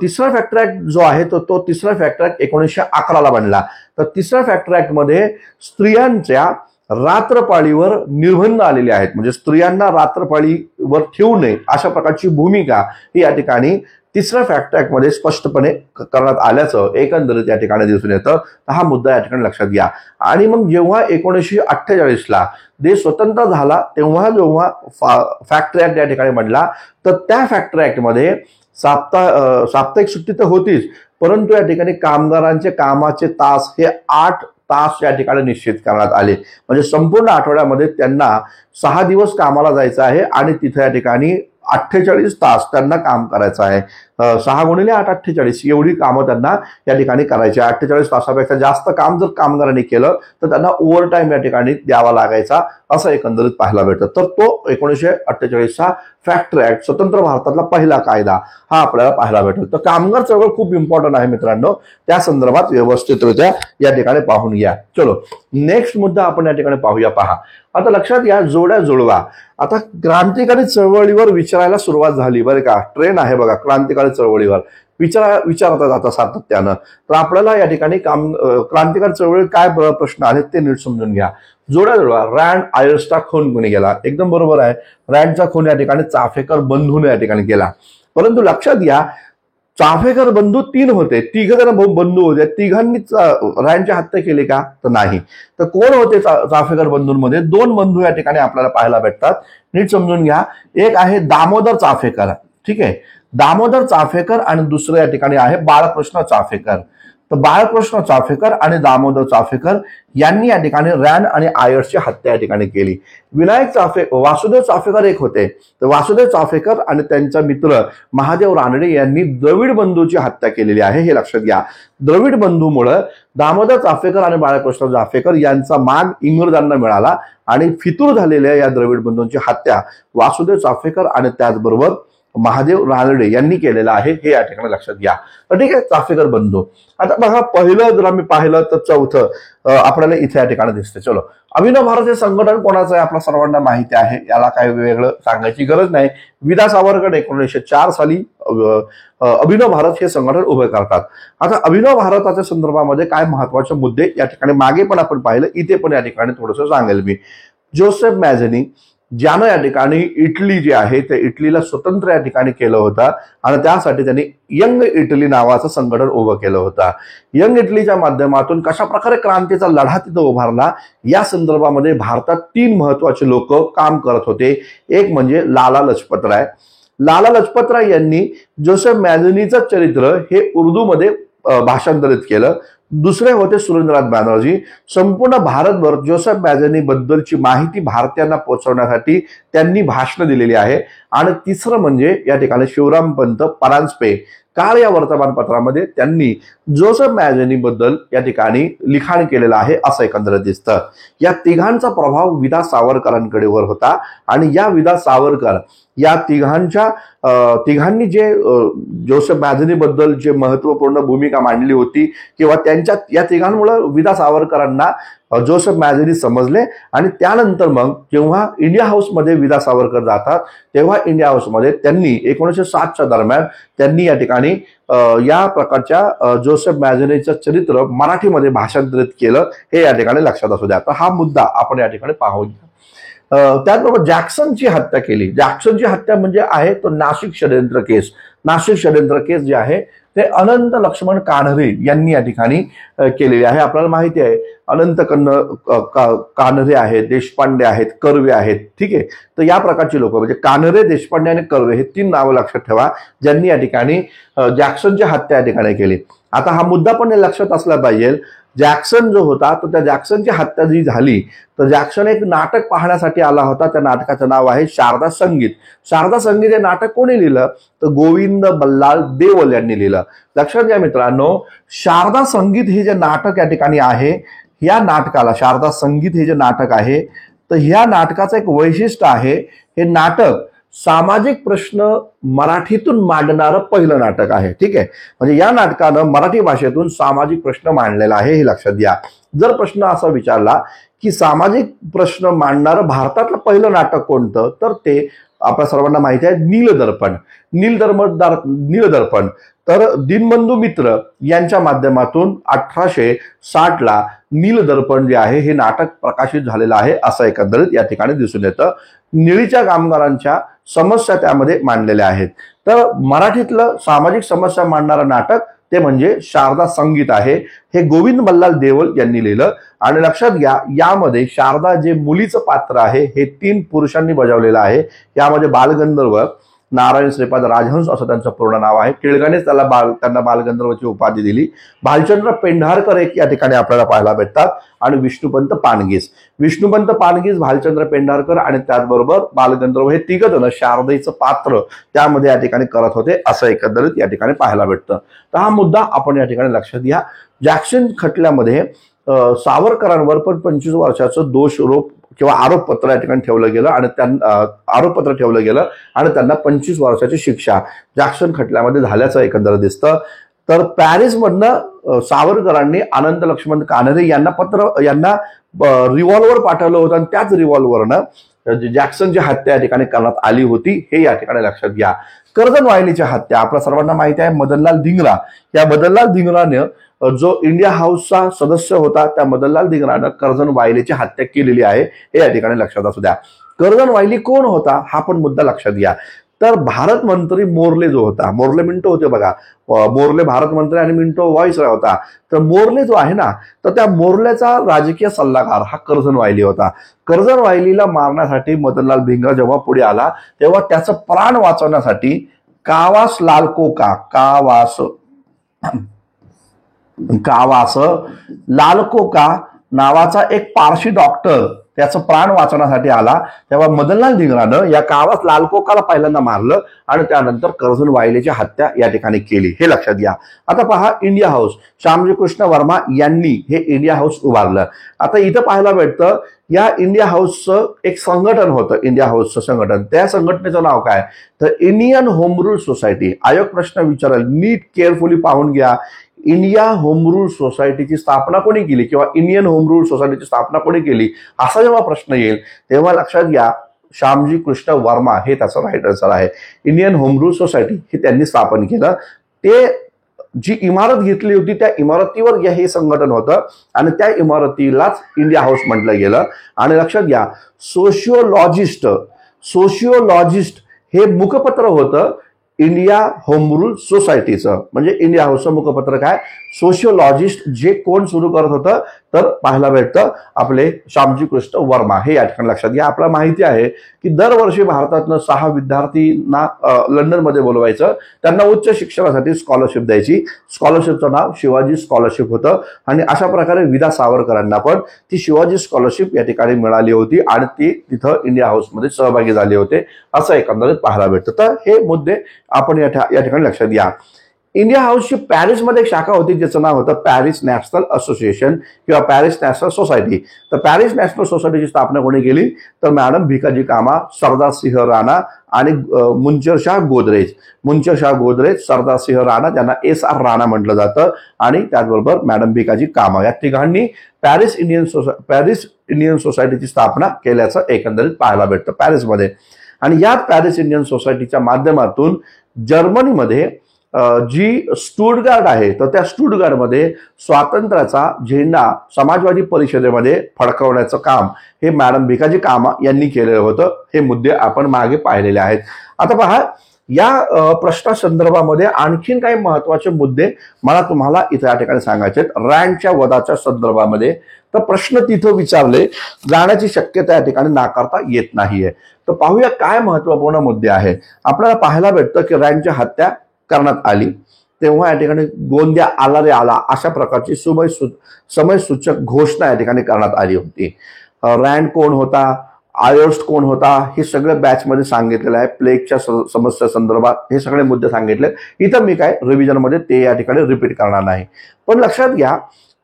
S1: तिसरा फॅक्टर ऍक्ट जो आहे तो तिसरा फॅक्टर ऍक्ट 1911 ला बनला. तर तिसऱ्या फॅक्टर ऍक्ट मध्ये स्त्रियांच्या रात्रपाळीवर निर्बंध आलेले आहेत. म्हणजे स्त्रियांना रात्रपाळीवर ठेवू नये अशा प्रकारची भूमिका ही या ठिकाणी तिसऱ्या फॅक्टर ऍक्ट मध्ये स्पष्टपणे करण्यात आल्याचं एकंदरीत या ठिकाणी दिसून येतं. हा मुद्दा या ठिकाणी लक्षात घ्या. आणि मग जेव्हा 1948 ला देश स्वतंत्र झाला जेव्हा फॅक्टर ऍक्ट या ठिकाणी बनला तर त्या फॅक्टर ऍक्ट मध्ये साप्ताहिक सुट्टी तर होतीच, परंतु या ठिकाणी कामगारांचे कामाचे तास हे 8 तास या ठिकाणी निश्चित करण्यात आले. म्हणजे संपूर्ण आठवड्यामध्ये त्यांना 6 दिवस कामाला जायचं आहे आणि तिथे या ठिकाणी 48 तास त्यांना काम करायचं आहे. 6 गुणिले 8 48 एवढी कामं त्यांना या ठिकाणी करायची. 48 तासापेक्षा जास्त काम जर कामगारांनी केलं तर त्यांना ओव्हर टाइम या ठिकाणी द्यावा लागायचा असं एकंदरीत पाहायला भेटतं. तर तो 1948 चा फॅक्टर ऍक्ट स्वतंत्र भारतातला पहिला कायदा हा आपल्याला पाहायला भेटतो. तर कामगार चळवळ खूप इम्पॉर्टंट आहे मित्रांनो. त्या संदर्भात व्यवस्थितरित्या या ठिकाणी पाहून घ्या. चलो नेक्स्ट मुद्दा आपण या ठिकाणी पाहूया. पहा आता लक्षात घ्या, जोड्या जुळवा. आता क्रांतिकारी चळवळीवर विचारायला सुरुवात झाली बरं का. ट्रेन आहे बघा क्रांतिकारी चळवळीवर विचारतात आता सातत्यानं. तर आपल्याला या ठिकाणी क्रांतिकारी चळवळी काय प्रश्न आहेत ते नीट समजून घ्या. जोड्या जुळवा. रँड आयर्सचा खून कोणी केला? एकदम बरोबर आहे. रँडचा खून या ठिकाणी चाफेकर बंधूने या ठिकाणी केला. परंतु लक्षात घ्या, चाफेकर बंधू 3 होते, 3 जण बंधू होते. तिघांनीच रँडची हत्या केली का? तर नाही. तर कोण होते चाफेकर बंधूंमध्ये? 2 बंधू या ठिकाणी आपल्याला पाहायला भेटतात. नीट समजून घ्या. एक आहे दामोदर चाफेकर, ठीक आहे, दामोदर चाफेकर, आणि दुसरं या ठिकाणी आहे बाळकृष्ण चाफेकर. तर बाळकृष्ण चाफेकर आणि दामोदर चाफेकर यांनी या ठिकाणी रॅन आणि आयर्सची हत्या या ठिकाणी केली. वासुदेव चाफेकर एक होते, तर वासुदेव चाफेकर आणि त्यांचा मित्र महादेव रानडे यांनी द्रविड बंधूची हत्या केलेली आहे, हे लक्षात घ्या. द्रविड बंधूमुळे दामोदर चाफेकर आणि बाळकृष्ण चाफेकर यांचा माग इंग्रजांना मिळाला आणि फितूर झालेल्या या द्रविड बंधूंची हत्या वासुदेव चाफेकर आणि त्याचबरोबर महादेव रानडे यांनी केलेलं आहे, हे या ठिकाणी लक्षात घ्या. तर ठीक आहे, चाफेकर बंधू. आता बघा, पहिलं जर आम्ही पाहिलं तर चौथं आपल्याला इथे या ठिकाणी दिसते. चलो, अभिनव भारत हे संघटन कोणाचं आहे आपल्या सर्वांना माहिती आहे, याला काही वेगळं सांगायची गरज नाही. विदा सावरकर 1904 साली अभिनव भारत हे संघटन उभे करतात. आता अभिनव भारताच्या संदर्भामध्ये काय महत्वाचे मुद्दे या ठिकाणी मागे पण आपण पाहिलं, इथे पण या ठिकाणी थोडंसं सांगेल मी. जोसेफ मॅझनी, ज्यानं या ठिकाणी इटली जे आहे ते इटलीला स्वतंत्र या ठिकाणी केलं होतं आणि त्यासाठी त्यांनी यंग इटली नावाचं संघटन उभं केलं होतं. यंग इटलीच्या माध्यमातून कशा प्रकारे क्रांतीचा लढा तिथं उभारला या संदर्भामध्ये भारतात 3 महत्वाचे लोक काम करत होते. एक म्हणजे लाला लजपत राय. लाला लजपत राय यांनी जोसेफ मॅझनीचं चरित्र हे उर्दूमध्ये भाषांतरित केलं. दुसरे होते सुरेंद्रनाथ बॅनर्जी. संपूर्ण भारतभर जोसेफ मॅझनी बद्दलची माहिती भारतीयांना पोहोचवण्यासाठी त्यांनी भाषणं दिलेली आहे. आणि तिसरं म्हणजे या ठिकाणी शिवरामपंत परांजपे. काळ या वर्तमानपत्रामध्ये त्यांनी जोसेफ मॅझनी बद्दल या ठिकाणी लिखाण केलेलं आहे, असं एकंदरीत दिसतं. या तिघांचा प्रभाव विदा सावरकरांकडे वर होता आणि या विदा सावरकर या तिघांनी जे जोसेफ मॅझनी बद्दल जे महत्वपूर्ण भूमिका मांडली होती किंवा त्यांच्या या तिघांमुळे विदा सावरकरांना जोसेफ मॅझनी समजले. आणि त्यानंतर मग जेव्हा इंडिया हाऊसमध्ये विदा सावरकर जातात तेव्हा इंडिया हाऊसमध्ये त्यांनी 1907च्या दरम्यान त्यांनी या ठिकाणी या प्रकारच्या जोसेफ मॅझनीचं चरित्र मराठीमध्ये भाषांतरित केलं, हे या ठिकाणी लक्षात असू द्या. तर हा मुद्दा आपण या ठिकाणी पाहूया. त्याचबरोबर जॅक्सनची हत्या केली. जॅक्सनची हत्या म्हणजे आहे तो नाशिक षड्यंत्र केस. नाशिक षड्यंत्र केस जे आहे ते अनंत लक्ष्मण कान्हरे यांनी या ठिकाणी केलेली आहे. आपल्याला माहिती आहे अनंत कान्हरे आहेत, देशपांडे आहेत, कर्वे आहेत, ठीक आहे. तर या प्रकारची लोक म्हणजे कान्हरे, देशपांडे आणि कर्वे हे 3 नावं लक्षात ठेवा, ज्यांनी या ठिकाणी जॅक्सनची हत्या या ठिकाणी केली. आता हा मुद्दा पण लक्षात असला पाहिजे. जॅक्सन जो होता तो त्या जॅक्सनची हत्या जी झाली तर जॅक्सन एक नाटक पाहण्यासाठी आला होता. त्या नाटकाचं नाव आहे शारदा संगीत. शारदा संगीत हे नाटक कोणी लिहिलं तर गोविंद बल्लाळ देवल यांनी लिहिलं. लक्षात घ्या मित्रांनो, शारदा संगीत हे जे नाटक या ठिकाणी आहे, या नाटकाला शारदा संगीत हे जे नाटक आहे तर ह्या नाटकाचं एक वैशिष्ट्य आहे, हे नाटक सामाजिक प्रश्न मराठीतून मांडणारं पहिलं नाटक आहे, ठीक आहे. म्हणजे या नाटकानं मराठी भाषेतून सामाजिक प्रश्न मांडलेला आहे, हे लक्षात घ्या. जर प्रश्न असा विचारला की सामाजिक प्रश्न मांडणारं भारतातलं पहिलं नाटक कोणतं, तर ते आपल्या सर्वांना माहिती आहे नीलदर्पण. नीलदर्पण तर दीनबंधू मित्र यांच्या माध्यमातून 1860ला नीलदर्पण जे आहे हे नाटक प्रकाशित झालेलं आहे, असं एकंदरीत या ठिकाणी दिसून येतं. निळीच्या कामगारांच्या समस्या त्यामध्ये मांडलेल्या आहेत. तर मराठीतलं सामाजिक समस्या मांडणारं नाटक ते म्हणजे शारदा संगीत आहे. हे गोविंद बल्लाळ देवल यांनी लिहिलं. आणि लक्षात घ्या, यामध्ये शारदा जे मुलीचं पात्र आहे हे 3 पुरुषांनी बजावलेलं आहे. यामध्ये बालगंधर्व नारायण श्रीपाद राजहंस असं त्यांचं पूर्ण नाव आहे. टिळकानेच त्यांना बालगंधर्वची उपाधी दिली. भालचंद्र पेंढारकर एक या ठिकाणी आपल्याला पाहायला भेटतात आणि विष्णुपंत पानगीस, भालचंद्र पेंढारकर आणि त्याचबरोबर बालगंधर्व हे 3 जण शारदेचं पात्र त्यामध्ये या ठिकाणी करत होते, असं एकंदरीत या ठिकाणी पाहायला भेटतं. तर हा मुद्दा आपण या ठिकाणी लक्षात घ्या. जॅक्सन खटल्यामध्ये सावरकरांवर पण 25 वर्षाचं दोषारोप किंवा आरोपपत्र या ठिकाणी ठेवलं गेलं आणि त्यांना 25 वर्षाची शिक्षा जॅक्सन खटल्यामध्ये झाल्याचं एकंदर दिसतं. तर पॅरिसमधनं सावरकरांनी अनंत लक्ष्मण कान्हरे यांना रिव्हॉल्वर पाठवलं होतं आणि त्याच रिव्हॉल्वरनं जॅक्सनची हत्या या ठिकाणी करण्यात आली होती, हे या ठिकाणी लक्षात घ्या. कर्जन वाहिनीची हत्या आपल्या सर्वांना माहिती आहे. मदनलाल धिंगरा, या मदनलाल धिंगराने जो इंडिया हाऊसचा सदस्य होता त्या मदनलाल धिंगरानं कर्जन वाहिनीची हत्या केलेली आहे, हे या ठिकाणी लक्षात असू द्या. कर्जन वाहिनी कोण होता हा पण मुद्दा लक्षात घ्या. तर भारत मंत्री मोर्ले जो होता, मोर्ले मिंटो होते बघा, मोर्ले भारत मंत्री आणि मिंटो व्हाईसरॉय होता. तर मोर्ले जो आहे ना, तर त्या मोर्लेचा राजकीय सल्लागार हा कर्झन वायली होता. कर्झन वायलीला मारण्यासाठी मदनलाल भिंगरा जेव्हा पुढे आला, तेव्हा त्याचं प्राण वाचवण्यासाठी कावास लालकोका कावास लालकोका नावाचा एक पारशी डॉक्टर त्याचं प्राण वाचवण्यासाठी आला. तेव्हा मदनलाल धिंगरानं या कावास लालकोकाला पहिल्यांदा मारलं आणि त्यानंतर कर्झन वायलीची हत्या या ठिकाणी केली. हे लक्षात घ्या. आता पहा, इंडिया हाऊस, श्यामजी कृष्ण वर्मा यांनी हे इंडिया हाऊस उभारलं. आता इथं पाहायला भेटतं, या इंडिया हाऊसचं एक संघटन होतं, इंडिया हाऊसचं संघटन. त्या संघटनेचं नाव काय, तर इंडियन होम रूल सोसायटी. आयोग प्रश्न विचारेल, नीट केअरफुली पाहून घ्या. इंडिया होम रूल सोसायटीची स्थापना कोणी केली किंवा इंडियन होम रूल सोसायटीची स्थापना कोणी केली, असा जेव्हा प्रश्न येईल तेव्हा लक्षात घ्या, श्यामजी कृष्ण वर्मा हे त्याचं राईट आन्सर आहे. इंडियन होम रूल सोसायटी हे त्यांनी स्थापन केलं. ते जी इमारत घेतली होती त्या इमारतीवर हे संघटन होतं आणि त्या इमारतीलाच इंडिया हाऊस म्हटलं गेलं. आणि लक्षात घ्या, सोशिओलॉजिस्ट हे मुखपत्र होतं इंडिया होम रूल सोसायटीचं. म्हणजे इंडिया हाऊसचं मुखपत्र काय, सोशिओलॉजिस्ट. जे कोण सुरू करत होतं, तर पाहायला भेटतं आपले श्यामजी कृष्ण वर्मा. हे या ठिकाणी लक्षात घ्या. आपल्याला माहिती आहे की दरवर्षी भारतातनं 6 विद्यार्थींना लंडनमध्ये बोलवायचं, त्यांना उच्च शिक्षणासाठी स्कॉलरशिप द्यायची. स्कॉलरशिपचं नाव शिवाजी स्कॉलरशिप होतं. आणि अशा प्रकारे विदा सावरकरांना पण ती शिवाजी स्कॉलरशिप या ठिकाणी मिळाली होती आणि ती तिथं इंडिया हाऊसमध्ये सहभागी झाले होते, असं एकंदरीत पाहायला भेटतं. तर हे मुद्दे आपण या ठिकाणी लक्षात घ्या. इंडिया हाऊसची पॅरिसमध्ये एक शाखा होती, ज्याचं नाव होतं पॅरिस नॅशनल असोसिएशन किंवा पॅरिस नॅशनल सोसायटी. तर पॅरिस नॅशनल सोसायटीची स्थापना कोणी केली, तर मॅडम भिकाजी कामा, सरदार सिंह राणा आणि मुंचरशाह गोदरेज, सरदार सिंह राणा, ज्यांना SR राणा म्हटलं जातं, आणि त्याचबरोबर मॅडम भिकाजी कामा, या तिघांनी पॅरिस इंडियन सोसायटीची स्थापना केल्याचं एकंदरीत पाहायला भेटतं पॅरिसमध्ये. आणि या पॅरिस इंडियन सोसायटीच्या माध्यमातून जर्मनीमध्ये जी स्टुटगार्ट आहे, तर त्या स्टुटगार्टमध्ये स्वातंत्र्याचा झेंडा समाजवादी परिषदेमध्ये फडकवण्याचं काम हे मॅडम भिकाजी कामा यांनी केलेलं होतं. हे मुद्दे आपण मागे पाहिलेले आहेत. आता पहा, या प्रश्नासंदर्भामध्ये आणखीन काही महत्वाचे मुद्दे मला तुम्हाला इथे या ठिकाणी सांगायचे आहेत. रँडच्या वधाच्या संदर्भामध्ये तर प्रश्न तिथं विचारले जाण्याची शक्यता या ठिकाणी नाकारता येत नाहीये. तर पाहूया काय महत्वपूर्ण मुद्दे आहे. आपल्याला पाहायला भेटतं की रँडची हत्या करण्यात आली तेव्हा या ठिकाणी गोंद्या आला रे आला अशा प्रकारची समयसूचक घोषणा या ठिकाणी करण्यात आली होती. रँड कोण होता, आयोस्ट कोण होता, हे सगळं बॅचमध्ये सांगितलेलं आहे. प्लेगच्या समस्या संदर्भात हे सगळे मुद्दे सांगितले. इथं मी काय रिव्हिजनमध्ये ते या ठिकाणी रिपीट करणार नाही. पण लक्षात घ्या,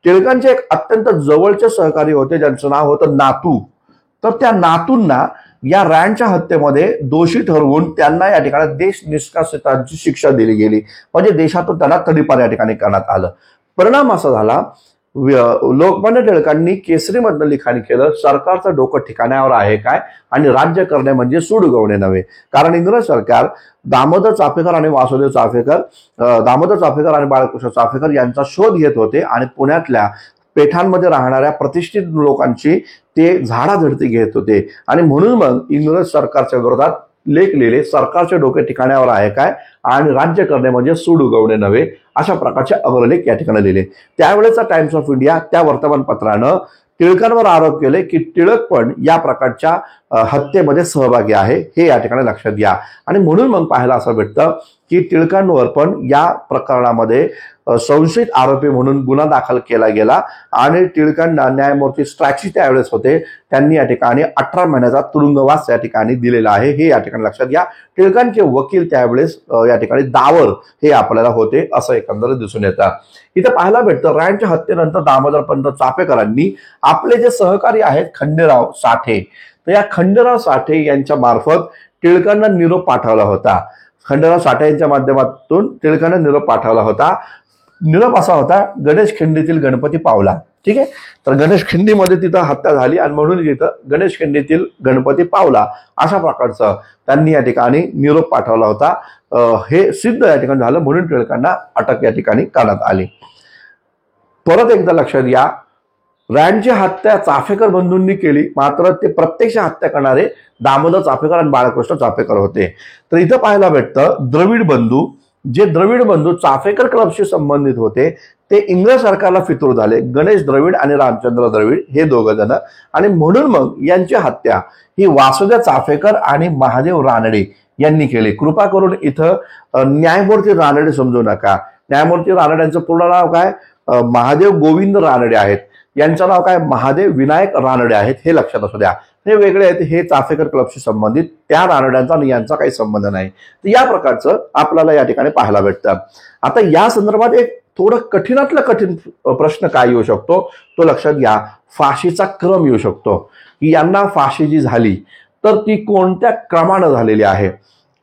S1: टिळकांचे एक अत्यंत जवळचे सहकारी होते, ज्यांचं नाव होतं नातू. तर त्या नातूंना या रँडच्या हत्येमध्ये दोषी ठरवून त्यांना या ठिकाणी देश निष्कासितांची शिक्षा दिली गेली. म्हणजे देशातून त्यांना तडीपार या ठिकाणी करण्यात आलं. परिणाम असा झाला, लोकमान्य टिळकांनी केसरीमधनं लिखाण केलं, सरकारचं डोकं ठिकाण्यावर आहे काय आणि राज्य करणे म्हणजे सूड उगवणे नव्हे. कारण इंग्रज सरकार दामोदर चाफेकर आणि बाळकृष्ण चाफेकर यांचा शोध घेत होते आणि पुण्यातल्या पेठांमध्ये राहणाऱ्या प्रतिष्ठित लोकांची ते झाडाझडती घेत होते. आणि म्हणून मग इंग्रज सरकारच्या विरोधात लेख लिहिले, सरकारचे डोके ठिकाण्यावर आहे काय आणि राज्य करणे म्हणजे सूड उगवणे नव्हे, अशा प्रकारचे अग्रलेख या ठिकाणी लिहिले. त्यावेळेचा टाइम्स ऑफ इंडिया त्या वर्तमानपत्रानं टिळकांवर आरोप केले की टिळक पण या प्रकारच्या हत्येमध्ये सहभागी आहे, हे या ठिकाणी लक्षात घ्या. आणि म्हणून मग पाहायला असं भेटतं की टिळकांवर पण या प्रकरणामध्ये संशयित आरोपी म्हणून गुन्हा दाखल केला गेला आणि टिळकांना न्यायमूर्ती स्ट्रॅची त्यावेळेस होते, त्यांनी या ठिकाणी 18 महिन्याचा तुरुंगवास या ठिकाणी दिलेला आहे, हे या ठिकाणी लक्षात घ्या. टिळकांचे वकील त्यावेळेस या ठिकाणी दावर हे आपल्याला होते, असं एकंदरीत दिसून येतं. इथं पाहायला भेटतं, रँडच्या हत्येनंतर दामोदरपंत चाफेकरांनी आपले जे सहकारी आहेत खंडेराव साठे, तर या खंडेराव साठे यांच्या मार्फत टिळकांना निरोप पाठवला होता. खंडेराव साठे यांच्या माध्यमातून टिळकांना निरोप पाठवला होता. निरोप असा होता, गणेश खिंडीतील गणपती पावला. ठीक आहे, तर गणेश खिंडीमध्ये तिथं हत्या झाली आणि म्हणून तिथं गणेश खिंडीतील गणपती पावला अशा प्रकारचं त्यांनी या ठिकाणी निरोप पाठवला होता. हे सिद्ध या ठिकाणी झालं, म्हणून टिळकांना अटक या ठिकाणी करण्यात आली. परत एकदा लक्षात घ्या, रँडची हत्या चाफेकर बंधूंनी केली, मात्र ते प्रत्यक्ष हत्या करणारे दामोदर चाफेकर आणि बाळकृष्ण चाफेकर होते. तर इथं पाहायला भेटतं द्रविड बंधू, जे द्रविड बंधू चाफेकर क्लबशी संबंधित होते ते इंग्रज सरकारला फितूर झाले. गणेश द्रविड आणि रामचंद्र द्रविड हे दोघं जण, आणि म्हणून मग यांची हत्या ही वासुदेव चाफेकर आणि महादेव रानडे यांनी केली. कृपा करून इथं न्यायमूर्ती रानडे समजू नका. न्यायमूर्ती रानडे यांचं पूर्ण नाव काय? महादेव गोविंद रानडे आहेत. यांचं नाव काय? महादेव विनायक रानडे आहेत. हे लक्षात असू द्या. हे वेगळे आहेत, हे चाफेकर क्लबशी संबंधित, त्या रानड्यांचा आणि यांचा काही संबंध नाही. तर या प्रकारचं आपल्याला या ठिकाणी पाहायला भेटतं. आता या संदर्भात एक थोडं कठीणातला कठीण प्रश्न काय येऊ शकतो तो लक्षात घ्या. फाशीचा क्रम येऊ शकतो, की यांना फाशी जी झाली तर ती कोणत्या क्रमानं झालेली आहे.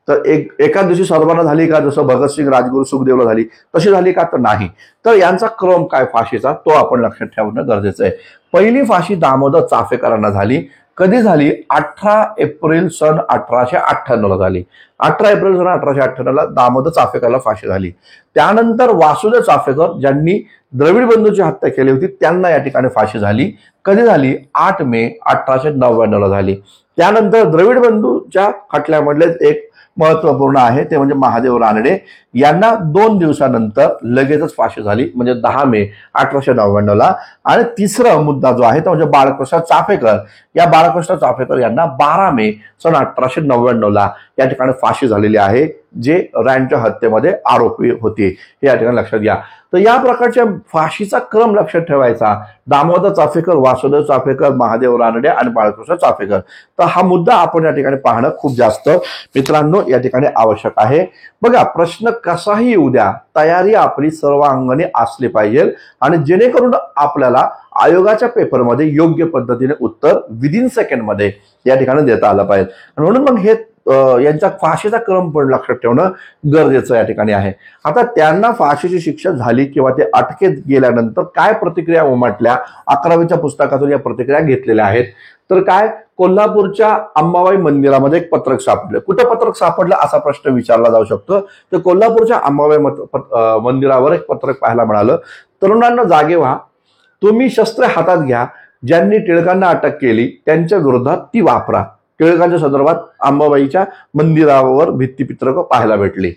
S1: तर एका दिवशी सर्वांना झाली का, जसं भगतसिंग, राजगुरू, सुखदेवला झाली तशी झाली का, तर नाही. तर यांचा क्रम काय फाशीचा तो आपण लक्षात ठेवणं गरजेचं आहे. पहिली फाशी दामोदर चाफेकरांना झाली. कधी झाली? 18 एप्रिल सन 1898 झाली. 18 एप्रिल सन 1898 दामोदर चाफेकरला फाशी झाली. त्यानंतर वासुदेव चाफेकर ज्यांनी द्रविड बंधूची हत्या केली होती त्यांना या ठिकाणी फाशी झाली. कधी झाली? 8 मे 1899 झाली. त्यानंतर द्रविड बंधूच्या खटल्यामधलेच एक महत्वपूर्ण आहे ते म्हणजे महादेव रानडे यांना 2 दिवसानंतर लगेचच फाशी झाली, म्हणजे 10 मे 1899. आणि तिसरा मुद्दा जो आहे तो म्हणजे बाळकृष्ण चाफेकर. या बाळकृष्ण चाफेकर यांना 12 मे सन 1899 या ठिकाणी फाशी झालेली आहे, जे रँडच्या हत्येमध्ये आरोपी होते. हे या ठिकाणी लक्षात घ्या. तर या प्रकारच्या फाशीचा क्रम लक्षात ठेवायचा. दामोदर चाफेकर, वासुदेव चाफेकर, महादेव रानडे आणि बाळकृष्ण चाफेकर. तर हा मुद्दा आपण या ठिकाणी पाहणं खूप जास्त मित्रांनो या ठिकाणी आवश्यक आहे. बघा, प्रश्न कसाही येऊ द्या, तयारी आपली सर्वांगाने असली पाहिजे, आणि जेणेकरून आपल्याला आयोगाच्या पेपरमध्ये योग्य पद्धतीने उत्तर विदिन सेकंडमध्ये या ठिकाणी देता आलं पाहिजे. म्हणून मग हे यांचा फाशीचा क्रम पण लक्षात ठेवणं गरजेचं या ठिकाणी आहे. आता त्यांना फाशीची शिक्षा झाली किंवा ते अटकेत गेल्यानंतर काय प्रतिक्रिया उमटल्या, 11वीच्या पुस्तकातून या प्रतिक्रिया घेतलेल्या आहेत. तर काय, कोल्हापूरच्या अंबाबाई मंदिरामध्ये एक पत्रक सापडलं. कुठं पत्रक सापडलं असा प्रश्न विचारला जाऊ शकतो. तर कोल्हापूरच्या अंबाबाई मंदिरावर एक पत्रक पाहायला मिळालं. तरुणांना जागे व्हा, तुम्ही शस्त्र हातात घ्या, ज्यांनी टिळकांना अटक केली त्यांच्या विरोधात ती वापरा. टिळकांच्या संदर्भात अंबाबाईच्या मंदिरावर भित्तीपत्रक पाहायला भेटली.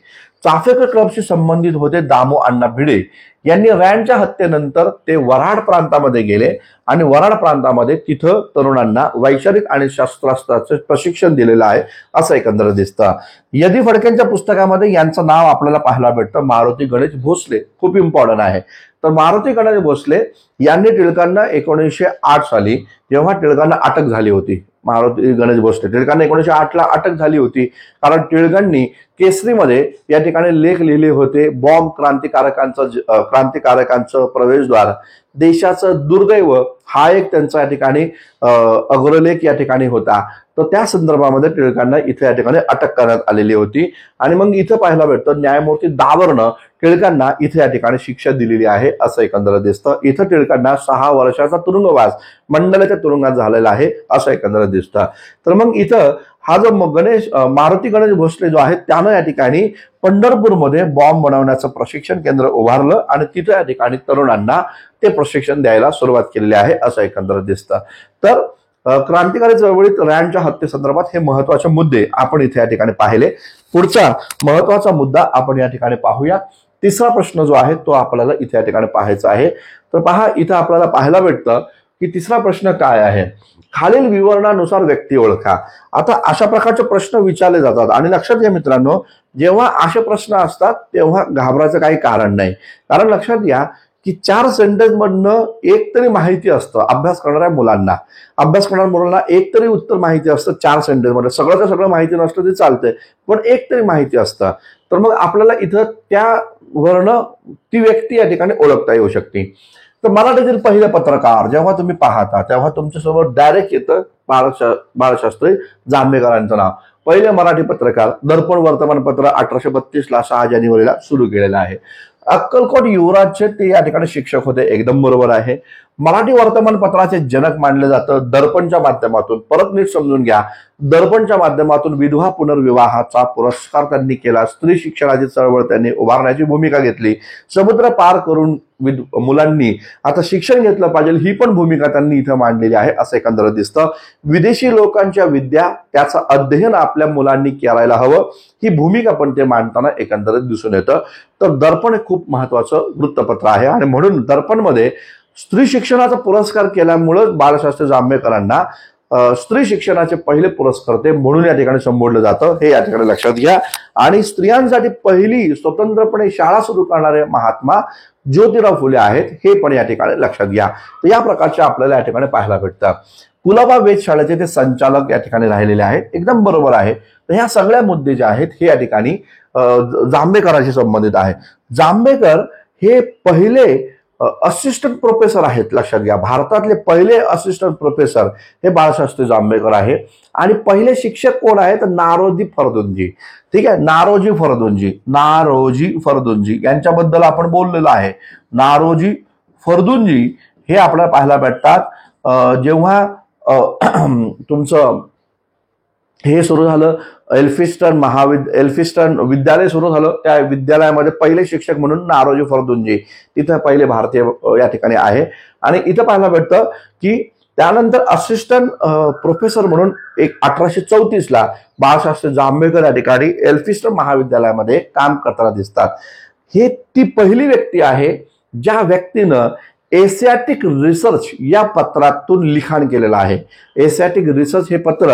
S1: चाफेकर क्लबशी संबंधित होते दामू अण्णा भिडे यांनी रँडच्या हत्येनंतर ते वऱ्हाड प्रांतामध्ये गेले आणि वऱ्हाड प्रांतामध्ये तिथं तरुणांना वैचारिक आणि शस्त्रास्त्राचे प्रशिक्षण दिलेलं आहे असं एकंदर दिसतं. यदी फडकेंच्या पुस्तकामध्ये यांचं नाव आपल्याला पाहायला भेटतं, मारुती गणेश भोसले. खूप इम्पॉर्टंट आहे. तर मारुती गणेश भोसले यांनी टिळकांना 1908 साली जेव्हा टिळकांना अटक झाली होती, मारुती गणेश भोसले टिळकांना 1908ला अटक झाली होती, कारण टिळकांनी केसरीमध्ये या ठिकाणी लेख लिहिले होते, बॉम्ब क्रांतिकारकांचं प्रवेशद्वार, देशाचं दुर्दैव, हा एक त्यांचा या ठिकाणी अग्रलेख या ठिकाणी होता. तर त्या संदर्भामध्ये टिळकांना इथे या ठिकाणी अटक करण्यात आलेली होती. आणि मग इथं पाहायला भेटतं न्यायमूर्ती दावरनं टिळकांना इथे या ठिकाणी शिक्षा दिलेली आहे असं एकंदर दिसतं. इथं टिळकांना 6 वर्षाचा तुरुंगवास मंडलाच्या तुरुंगात झालेला आहे असं एकंदर दिसतं. तर मग इथं हा जो मारुती गणेश भोसले जो आहे त्यानं या ठिकाणी पंढरपूरमध्ये बॉम्ब बनवण्याचं प्रशिक्षण केंद्र उभारलं आणि तिथं या ठिकाणी तरुणांना ते प्रशिक्षण द्यायला सुरुवात केलेली आहे असं एकंदर दिसतं. तर क्रांतिकारी चळवळीत रँडच्या हत्येसंदर्भात हे महत्वाचे मुद्दे आपण इथे या ठिकाणी पाहिले. पुढचा महत्वाचा मुद्दा आपण या ठिकाणी पाहूया. तिसरा प्रश्न जो आहे तो आपल्याला इथे या ठिकाणी पाहायचा आहे. तर पहा, इथं आपल्याला पाहायला भेटतं की तिसरा प्रश्न काय आहे, खालील विवरणानुसार व्यक्ती ओळखा. आता अशा प्रकारचे प्रश्न विचारले जातात आणि लक्षात घ्या मित्रांनो, जेव्हा असे प्रश्न असतात तेव्हा घाबरायचं काही कारण नाही. कारण लक्षात घ्या की 4 सेंटेन्स मधनं एक तरी माहिती असतं. अभ्यास करणाऱ्या मुलांना एक तरी उत्तर माहिती असतं 4 सेंटेन्स मध्ये. सगळं माहिती नसतं ते चालतंय, पण एक तरी माहिती असतं. तर मग आपल्याला इथं त्यावरनं ती व्यक्ती या ठिकाणी ओळखता येऊ शकते. तर मराठीतील पहिले पत्रकार जेव्हा तुम्ही पाहता तेव्हा तुमच्यासमोर डायरेक्ट येतं बाळशास्त्री जांभेकरांचं नाव. पहिले मराठी पत्रकार, दर्पण वर्तमानपत्र 1832ला 6 जानेवारीला सुरू केलेलं आहे. अक्कलकोट युवराजचे ते या ठिकाणी शिक्षक होते, एकदम बरोबर आहे. मराठी वर्तमानपत्राचे जनक मानले जातं दर्पणच्या माध्यमातून. परत नीट समजून घ्या, दर्पणच्या माध्यमातून विधवा पुनर्विवाहाचा पुरस्कार त्यांनी केला. स्त्री शिक्षणाची चळवळ त्यांनी उभारण्याची भूमिका घेतली. समुद्र पार करून मुलांनी आता शिक्षण घेतलं पाहिजे ही पण भूमिका त्यांनी इथं मांडलेली आहे असं एकंदरीत दिसतं. विदेशी लोकांच्या विद्या त्याचं अध्ययन आपल्या मुलांनी करायला हवं ही भूमिका पण ते मांडताना एकंदरीत दिसून येतं. तर दर्पण हे खूप महत्वाचं वृत्तपत्र आहे आणि म्हणून दर्पणमध्ये स्त्री शिक्षणाचा पुरस्कार केल्यामुळे बाळशास्त्री जांभेकरांना स्त्री शिक्षणाचे पहिले पुरस्कर्ते म्हणून या ठिकाणी संबोधलं जातं हे या ठिकाणी लक्षात घ्या. आणि स्त्रियांसाठी पहिली स्वतंत्रपणे शाळा सुरू करणारे महात्मा ज्योतिराव फुले आहेत हे पण या ठिकाणी लक्षात घ्या. तर या प्रकारचे आपल्याला या ठिकाणी पाहायला भेटतं. कुलाबा वेधशाळेचे ते संचालक या ठिकाणी राहिलेले आहेत, एकदम बरोबर आहे. तर ह्या सगळ्या मुद्दे जे आहेत हे या ठिकाणी जांभेकरांशी संबंधित आहे. जांभेकर हे पहिले असिस्टंट प्रोफेसर आहेत, लक्षात घ्या. भारतातले पहिले असिस्टंट प्रोफेसर हे बाळशास्त्री जांभेकर आहे. आणि पहिले शिक्षक कोण आहेत? नारोजी फर्दुंजी. ठीक आहे, नारोजी फर्दुंजी यांच्याबद्दल आपण बोललेलो आहे. नारोजी फर्दुंजी हे आपल्याला पाहायला भेटतात जेव्हा तुमचं हे सुरू झालं एल्फिस्टन विद्यालय सुरू झालं. त्या विद्यालयामध्ये पहिले शिक्षक म्हणून नारोजी फर्दुंजी तिथं पहिले भारतीय या ठिकाणी आहे. आणि इथं पाहायला भेटतं की त्यानंतर असिस्टंट प्रोफेसर म्हणून 1834 बाळशास्त्री जांभेकर या ठिकाणी एल्फिस्टन महाविद्यालयामध्ये काम करताना दिसतात. हे ती पहिली व्यक्ती आहे ज्या व्यक्तीनं एशियाटिक रिसर्च या पत्रातून लिखाण केलेलं आहे. एशियाटिक रिसर्च हे पत्र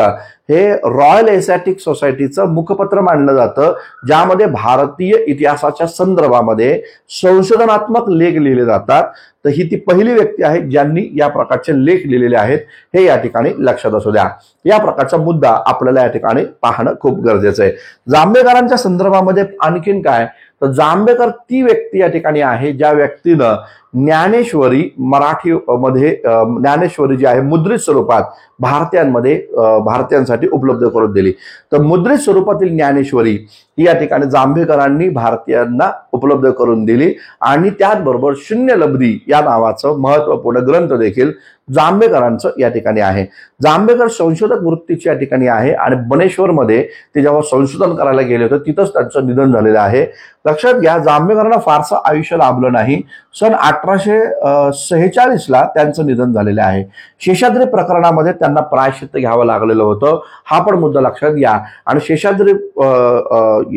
S1: हे रॉयल एशियाटिक सोसायटीचं मुखपत्र मानलं जातं, ज्यामध्ये भारतीय इतिहासाच्या संदर्भामध्ये संशोधनात्मक लेख लिहिले जातात. तर ही ती पहिली व्यक्ती आहे ज्यांनी या प्रकारचे लेख लिहिलेले आहेत हे या ठिकाणी लक्षात असू द्या. या प्रकारचा मुद्दा आपल्याला या ठिकाणी पाहणं खूप गरजेचं आहे. जांभेकरांच्या संदर्भामध्ये आणखीन काय, तर जांभेकर ती व्यक्ती या ठिकाणी आहे ज्या व्यक्तीनं ज्ञानेश्वरी मराठी मध्ये ज्ञानेश्वरी जी आहे मुद्रित स्वरूपात भारतीयांसाठी उपलब्ध करून दिली. तर मुद्रित स्वरूपातील ज्ञानेश्वरी ही या ठिकाणी जांभेकरांनी भारतीयांना उपलब्ध करून दिली. आणि त्याचबरोबर शून्यलब्धी या नावाचं महत्वपूर्ण ग्रंथ देखील जांभेकरांचं या ठिकाणी आहे. जांभेकर संशोधक वृत्तीची या ठिकाणी आहे आणि बनेश्वरमध्ये ते जेव्हा संशोधन करायला गेले होते तिथंच त्यांचं निधन झालेलं आहे. लक्षात घ्या, जांभेकरांना फारसं आयुष्य लाभलं नाही. सन 1846 त्यांचं निधन झालेलं आहे. शेषाद्री प्रकरणामध्ये त्यांना प्रायश्चित्त घ्यावं लागलेलं होतं, हा पण मुद्दा लक्षात घ्या. आणि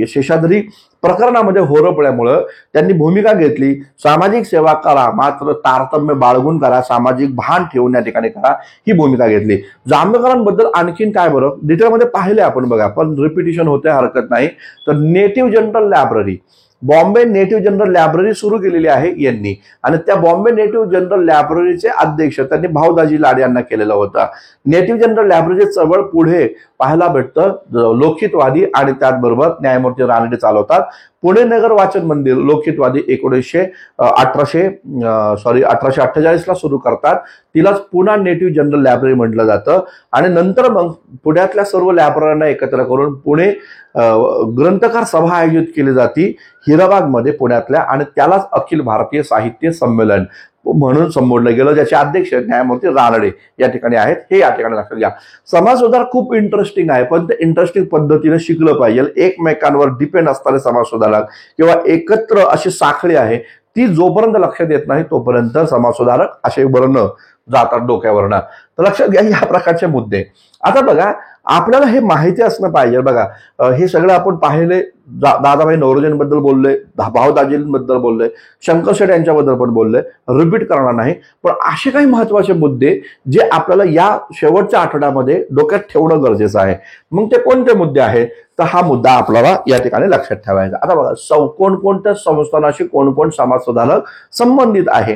S1: शेषाद्री प्रकरणामध्ये होरपळल्यामुळं त्यांनी भूमिका घेतली, सामाजिक सेवा करा मात्र तारतम्य बाळगून करा, सामाजिक भान ठेवून या ठिकाणी करा, ही भूमिका घेतली. जांभेकरांबद्दल आणखीन काय बरं डिटेलमध्ये पाहिले आपण बघा, पण रिपिटेशन होते हरकत नाही. तर native general library, Bombay native general library सुरू केलेली आहे यांनी. आणि त्या बॉम्बे नेटिव्ह जनरल लायब्ररीचे अध्यक्ष त्यांनी भाऊदाजी लाड यांना केलेलं होतं. नेटिव्ह जनरल लायब्ररीचे चळवळ पुढे पाहायला भेटतं लोकहितवादी आणि त्याचबरोबर न्यायमूर्ती रानडे चालवतात. पुणे नगर वाचन मंदिर लोकहितवादी 1848 सुरू करतात. तिलाच पुणे नेटिव्ह जनरल लायब्ररी म्हटलं जातं. आणि नंतर मग पुण्यातल्या सर्व लायब्ररींना एकत्र करून पुणे ग्रंथकार सभा आयोजित केली जाती हिराबागमध्ये पुण्यातल्या, आणि त्यालाच अखिल भारतीय साहित्य संमेलन म्हणून संबोधलं गेलं, ज्याचे अध्यक्ष न्यायमूर्ती रानडे या ठिकाणी आहेत हे या ठिकाणी लक्षात घ्या. समाज सुधार खूप इंटरेस्टिंग आहे, पण ते इंटरेस्टिंग पद्धतीने शिकलं पाहिजे. एकमेकांवर डिपेंड असणारे समाज सुधारक किंवा एकत्र अशी साखळी आहे ती जोपर्यंत लक्षात येत नाही तोपर्यंत समाज सुधारक असे वर्ण जातात डोक्यावरनं. तर लक्षात घ्या या प्रकारचे मुद्दे. आता बघा, आपल्याला हे माहिती असणं पाहिजे. बघा, हे सगळं आपण पाहिले, दादाभाई नौरोजींबद्दल बोलले, भाऊदाजींबद्दल बोलले, शंकर शेठ यांच्याबद्दल पण बोलले, रिपीट करणार नाही. पण असे काही महत्वाचे मुद्दे जे आपल्याला या शेवटच्या आठवड्यामध्ये डोक्यात ठेवणं गरजेचं आहे. मग ते कोणते मुद्दे आहेत, तर हा मुद्दा आपल्याला या ठिकाणी लक्षात ठेवायचा. आता बघा, कोणकोणत्या संस्थानाशी कोण समाज सुधारक संबंधित आहे,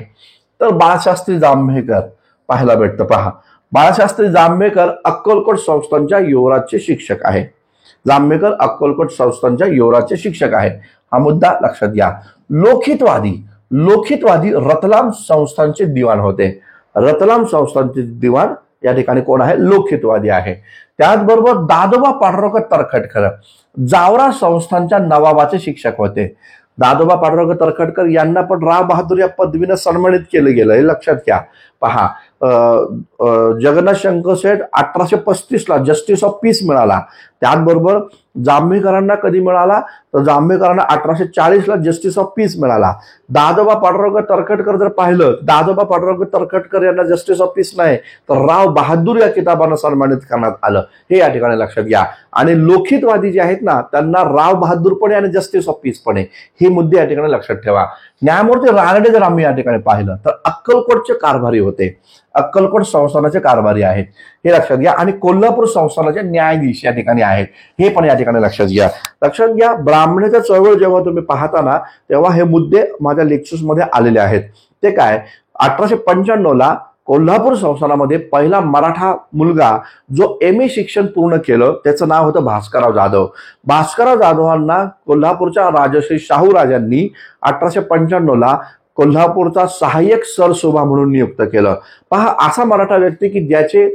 S1: तर बाळशास्त्री जांभेकर पाहायला भेटतं. पहा, बाळशास्त्री जांभेकर अक्कलकोट संस्थांच्या युवराजचे शिक्षक आहे. जांभेकर अक्कलकोट संस्थांच्या युवराजचे शिक्षक आहे, हा मुद्दा लक्षात घ्या. लोकहितवादी रतलाम संस्थांचे दिवाण होते. रतलाम संस्थांचे दिवाण या ठिकाणी कोण आहे, लोकहितवादी आहे. त्याचबरोबर दादोबा पांडुरंग तरखटकर जावरा संस्थांच्या नवाबाचे शिक्षक होते. दादोबा पांडुरंग तरखडकर यांना पण राव बहादूर या पदवीने सन्मानित केलं गेलं, हे लक्षात घ्या. पहा, जगन्नाथ शंकरशेठ 1835ला जस्टिस ऑफ पीस मिळाला. त्याचबरोबर जांभेकरांना कधी मिळाला, तर जांभेकरांना 1840ला जस्टिस ऑफ पीस मिळाला. दादोबा पांडुरंग तरखडकर जर पाहिलं, दादोबा पांडुरंग तरखडकर यांना जस्टिस ऑफ पीस नाही, तर राव बहादूर या किताबानं सन्मानित करण्यात आलं, हे या ठिकाणी लक्षात घ्या. आणि लोकहितवादी जे आहेत ना, त्यांना राव बहादूर पण आहे आणि जस्टिस ऑफ पीस पण आहे, हे मुद्दे या ठिकाणी लक्षात ठेवा. न्यायमूर्ती रानडे जर आम्ही या ठिकाणी पाहिलं, तर अक्कलकोटचे कारभारी होते, अक्कलकोट संस्थानाचे कारभारी आहेत, हे लक्षात घ्या. आणि कोल्हापूर संस्थानाचे न्यायाधीश या ठिकाणी आहेत, हे पण या ठिकाणी लक्षात घ्या. लक्षात घ्या, ब्राह्मणाच्या चळवळ जेव्हा तुम्ही पाहता ना, तेव्हा हे मुद्दे माझ्या लेक्चर्समध्ये आलेले आहेत. ते काय, 1895ला कोल्हापूर संस्थानामध्ये पहिला मराठा मुलगा जो MA शिक्षण पूर्ण केलं, त्याचं नाव होतं भास्करराव जाधव. भास्करराव जाधवांना कोल्हापूरच्या राजश्री शाहू राजांनी 1895ला कोल्हापूरचा सहाय्यक सरसोबा म्हणून नियुक्त केलं. पहा, असा मराठा व्यक्ती की ज्याचे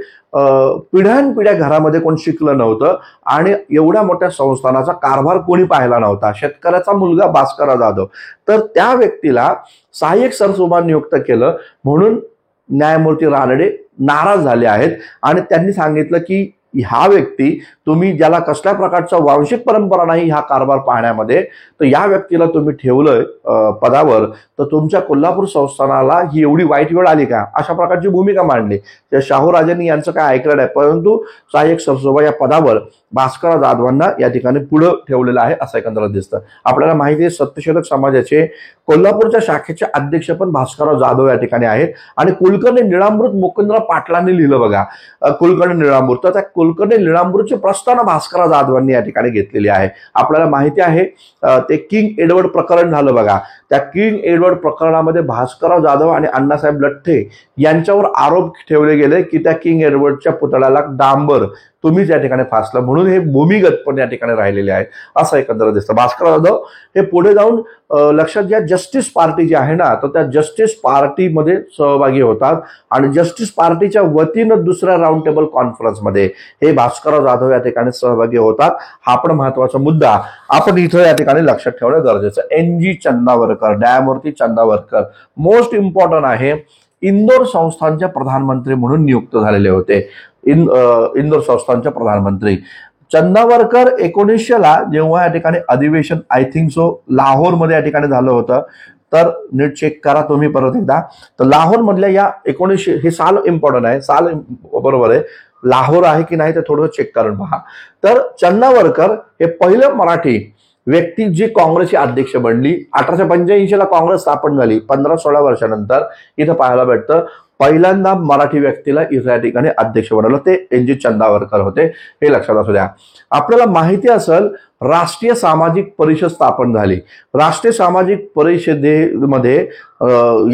S1: पिढ्यानपिढ्या घरामध्ये कोण शिकलं नव्हतं आणि एवढ्या मोठ्या संस्थानाचा कारभार कोणी पाहिला नव्हता, शेतकऱ्याचा मुलगा भास्करराव जाधव, तर त्या व्यक्तीला सहाय्यक सरसोबा नियुक्त केलं. म्हणून न्यायमूर्ती रानडे नाराज झाले आहेत आणि त्यांनी सांगितलं की हा व्यक्ती, तुम्ही ज्याला कसल्या प्रकारचा वांशिक परंपरा नाही ह्या कारभार पाहण्यामध्ये, तर या व्यक्तीला तुम्ही ठेवलंय पदावर, तर तुमच्या कोल्हापूर संस्थानाला ही एवढी वाईट वेळ आली का, अशा प्रकारची भूमिका मांडली. त्या शाहूराजांनी यांचं काय ऐकलं नाही, परंतु सहाय्यक सरसोबा या पदावर भास्करराव जाधवांना या ठिकाणी पुढं ठेवलेलं आहे, असं एकंदरीत दिसतं. आपल्याला माहिती आहे, सत्यशोधक समाजाचे कोल्हापूरच्या शाखेचे अध्यक्ष पण भास्करराव जाधव या ठिकाणी आहेत. आणि कुलकर्णी निळामृत मुकुंदराव पाटलांनी लिहिलं बघा, कुलकर्णी निळामृत, तर त्या कुलकर्णी निळामृतची प्रस्तावना भास्करराव जाधवांनी या ठिकाणी घेतलेली आहे. आपल्याला माहिती आहे, ते किंग एडवर्ड प्रकरण झालं बघा, त्या किंग एडवर्ड प्रकरणामध्ये भास्करराव जाधव आणि अण्णासाहेब लठ्ठे यांच्यावर आरोप ठेवले गेले की त्या किंग एडवर्डच्या पुतळ्याला डांबर तुम्हीच या ठिकाणी फासलं, म्हणून हे भूमिगत पण या ठिकाणी राहिलेले आहेत, असं एकंदर दिसतं. भास्करराव जाधव हे पुढे जाऊन लक्षात घ्या, जस्टिस पार्टी जी आहे ना, तर त्या जस्टिस पार्टीमध्ये सहभागी होतात आणि जस्टिस पार्टीच्या वतीनं दुसऱ्या राऊंड टेबल कॉन्फरन्समध्ये हे भास्करराव जाधव या ठिकाणी सहभागी होतात. हा पण महत्वाचा मुद्दा आपण इथं या ठिकाणी लक्षात ठेवणं गरजेचं. NG चंदावरकर, न्यायमूर्ती चंदावरकर मोस्ट इम्पॉर्टंट आहे, इंदोर संस्थानचे प्रधानमंत्री म्हणून नियुक्त झालेले होते. इंदोर संस्थानचे प्रधानमंत्री चंदावरकर 1900ला जेव्हा या ठिकाणी अधिवेशन आय थिंक सो लाहोरमध्ये या ठिकाणी झालं होतं, तर नीट चेक करा तुम्ही परत एकदा, तर लाहोर मधल्या या 1900, हे साल इम्पॉर्टंट आहे, साल बरोबर आहे, लाहोर आहे की नाही ते थोडं चेक करून पहा. तर चंदावरकर हे पहिलं मराठी व्यक्ती जी काँग्रेसची अध्यक्ष बनली. 1885ला काँग्रेस स्थापन झाली, 15-16 वर्षानंतर इथं पाहायला भेटतं पहिल्यांदा मराठी व्यक्तीला इथं या ठिकाणी अध्यक्ष बनवलं, ते NG चंदावरकर होते, हे लक्षात असू द्या. आपल्याला माहिती असेल, राष्ट्रीय सामाजिक परिषद स्थापन झाली. राष्ट्रीय सामाजिक परिषदेमध्ये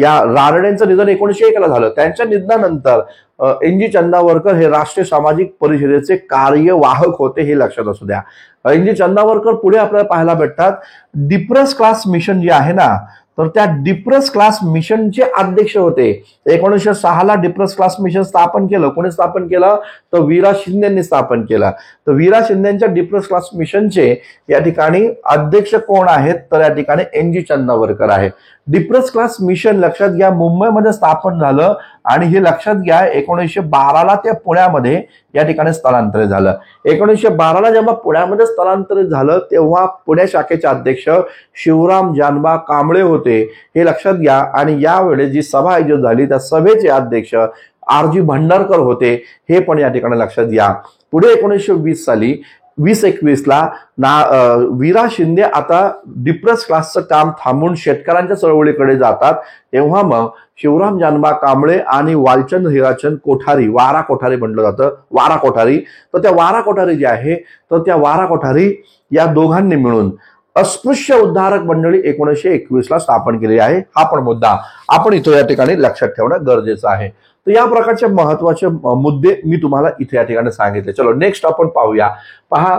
S1: या रानडेंचं निधन 1901ला झालं. त्यांच्या निधनानंतर NG चंदावरकर हे राष्ट्रीय सामाजिक परिषदेचे कार्यवाहक होते, हे लक्षात असू द्या. NG चंदावरकर पुढे आपल्याला पाहायला भेटतात, डिप्रेस क्लास मिशन जे आहे ना, तर त्या डिप्रेस क्लास मिशनचे अध्यक्ष होते. 1906ला डिप्रेस क्लास मिशन स्थापन केलं. कोणी स्थापन केलं, तर वीरा शिंदेंनी स्थापन केलं. तर वीरा शिंदेच्या डिप्रेस क्लास मिशनचे या ठिकाणी अध्यक्ष कोण आहेत, तर या ठिकाणी NG चंदावरकर आहे. डिप्रेस क्लास मिशन लक्षात घ्या, मुंबईमध्ये स्थापन झालं आणि हे लक्षात घ्या 1912ला ते पुण्यामध्ये या ठिकाणी स्थलांतरित झालं. 1912ला जेव्हा पुण्यामध्ये स्थलांतरित झालं, तेव्हा पुणे शाखेचे अध्यक्ष शिवराम जानबा कांबळे होते, हे लक्षात घ्या. आणि यावेळी जी सभा आयोजित झाली, त्या सभेचे अध्यक्ष RG भंडारकर होते, हे पण या ठिकाणी लक्षात घ्या. पुढे 1920 साली 2021ला वीरा शिंदे आता डिप्रेस क्लासचं काम थांबून शेतकऱ्यांच्या चळवळीकडे जातात. तेव्हा मग शिवराम जानबा कांबळे आणि वालचंद हिराचंद कोठारी, वारा कोठारी म्हटलं जातं, वारा कोठारी, तर त्या वारा कोठारी जे आहे, तर त्या वारा कोठारी या दोघांनी मिळून अस्पृश्य उद्धारक मंडळी 1921ला स्थापन केली आहे. हा पण मुद्दा आपण इथं या ठिकाणी लक्षात ठेवणं गरजेचं आहे. तर या प्रकारचे महत्वाचे मुद्दे मी तुम्हाला इथे या ठिकाणी सांगितले. चलो नेक्स्ट आपण पाहूया. पहा,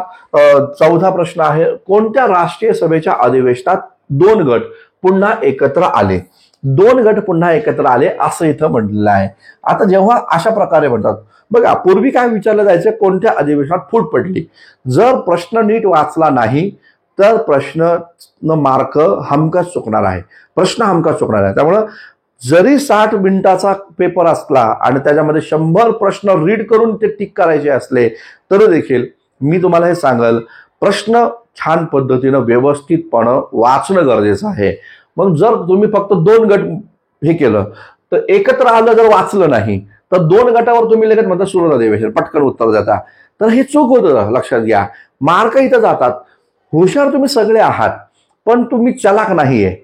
S1: 14 प्रश्न आहे, कोणत्या राष्ट्रीय सभेच्या अधिवेशनात 2 गट पुन्हा एकत्र आले? 2 गट पुन्हा एकत्र आले असं इथं म्हटलेलं आहे. आता जेव्हा अशा प्रकारे म्हणतात बघा, पूर्वी काय विचारलं जायचं, कोणत्या अधिवेशनात फूट पडली. जर प्रश्न नीट वाचला नाही तर प्रश्न मार्क हमखास चुकणार आहे, प्रश्न हमखास चुकणार आहे. त्यामुळं जरी 60 मिनिटाचा पेपर असला आणि त्याच्यामध्ये 100 प्रश्न रीड करून ते टिक करायचे असले तर देखील मी तुम्हाला हे सांगेल, प्रश्न छान पद्धतीनं व्यवस्थितपणे वाचणं गरजेचं आहे. मग जर तुम्ही फक्त 2 गट हे केलं तर एकत्र आलं, जर वाचलं नाही तर 2 गटावर तुम्ही लगेच म्हणता सुरू अधिवेशन पटकन उत्तर देता, तर हे चूक होतं. लक्षात घ्या, मार्क इथं जातात. हुशार तुम्ही सगळे आहात पण तुम्ही चलाक नाहीये.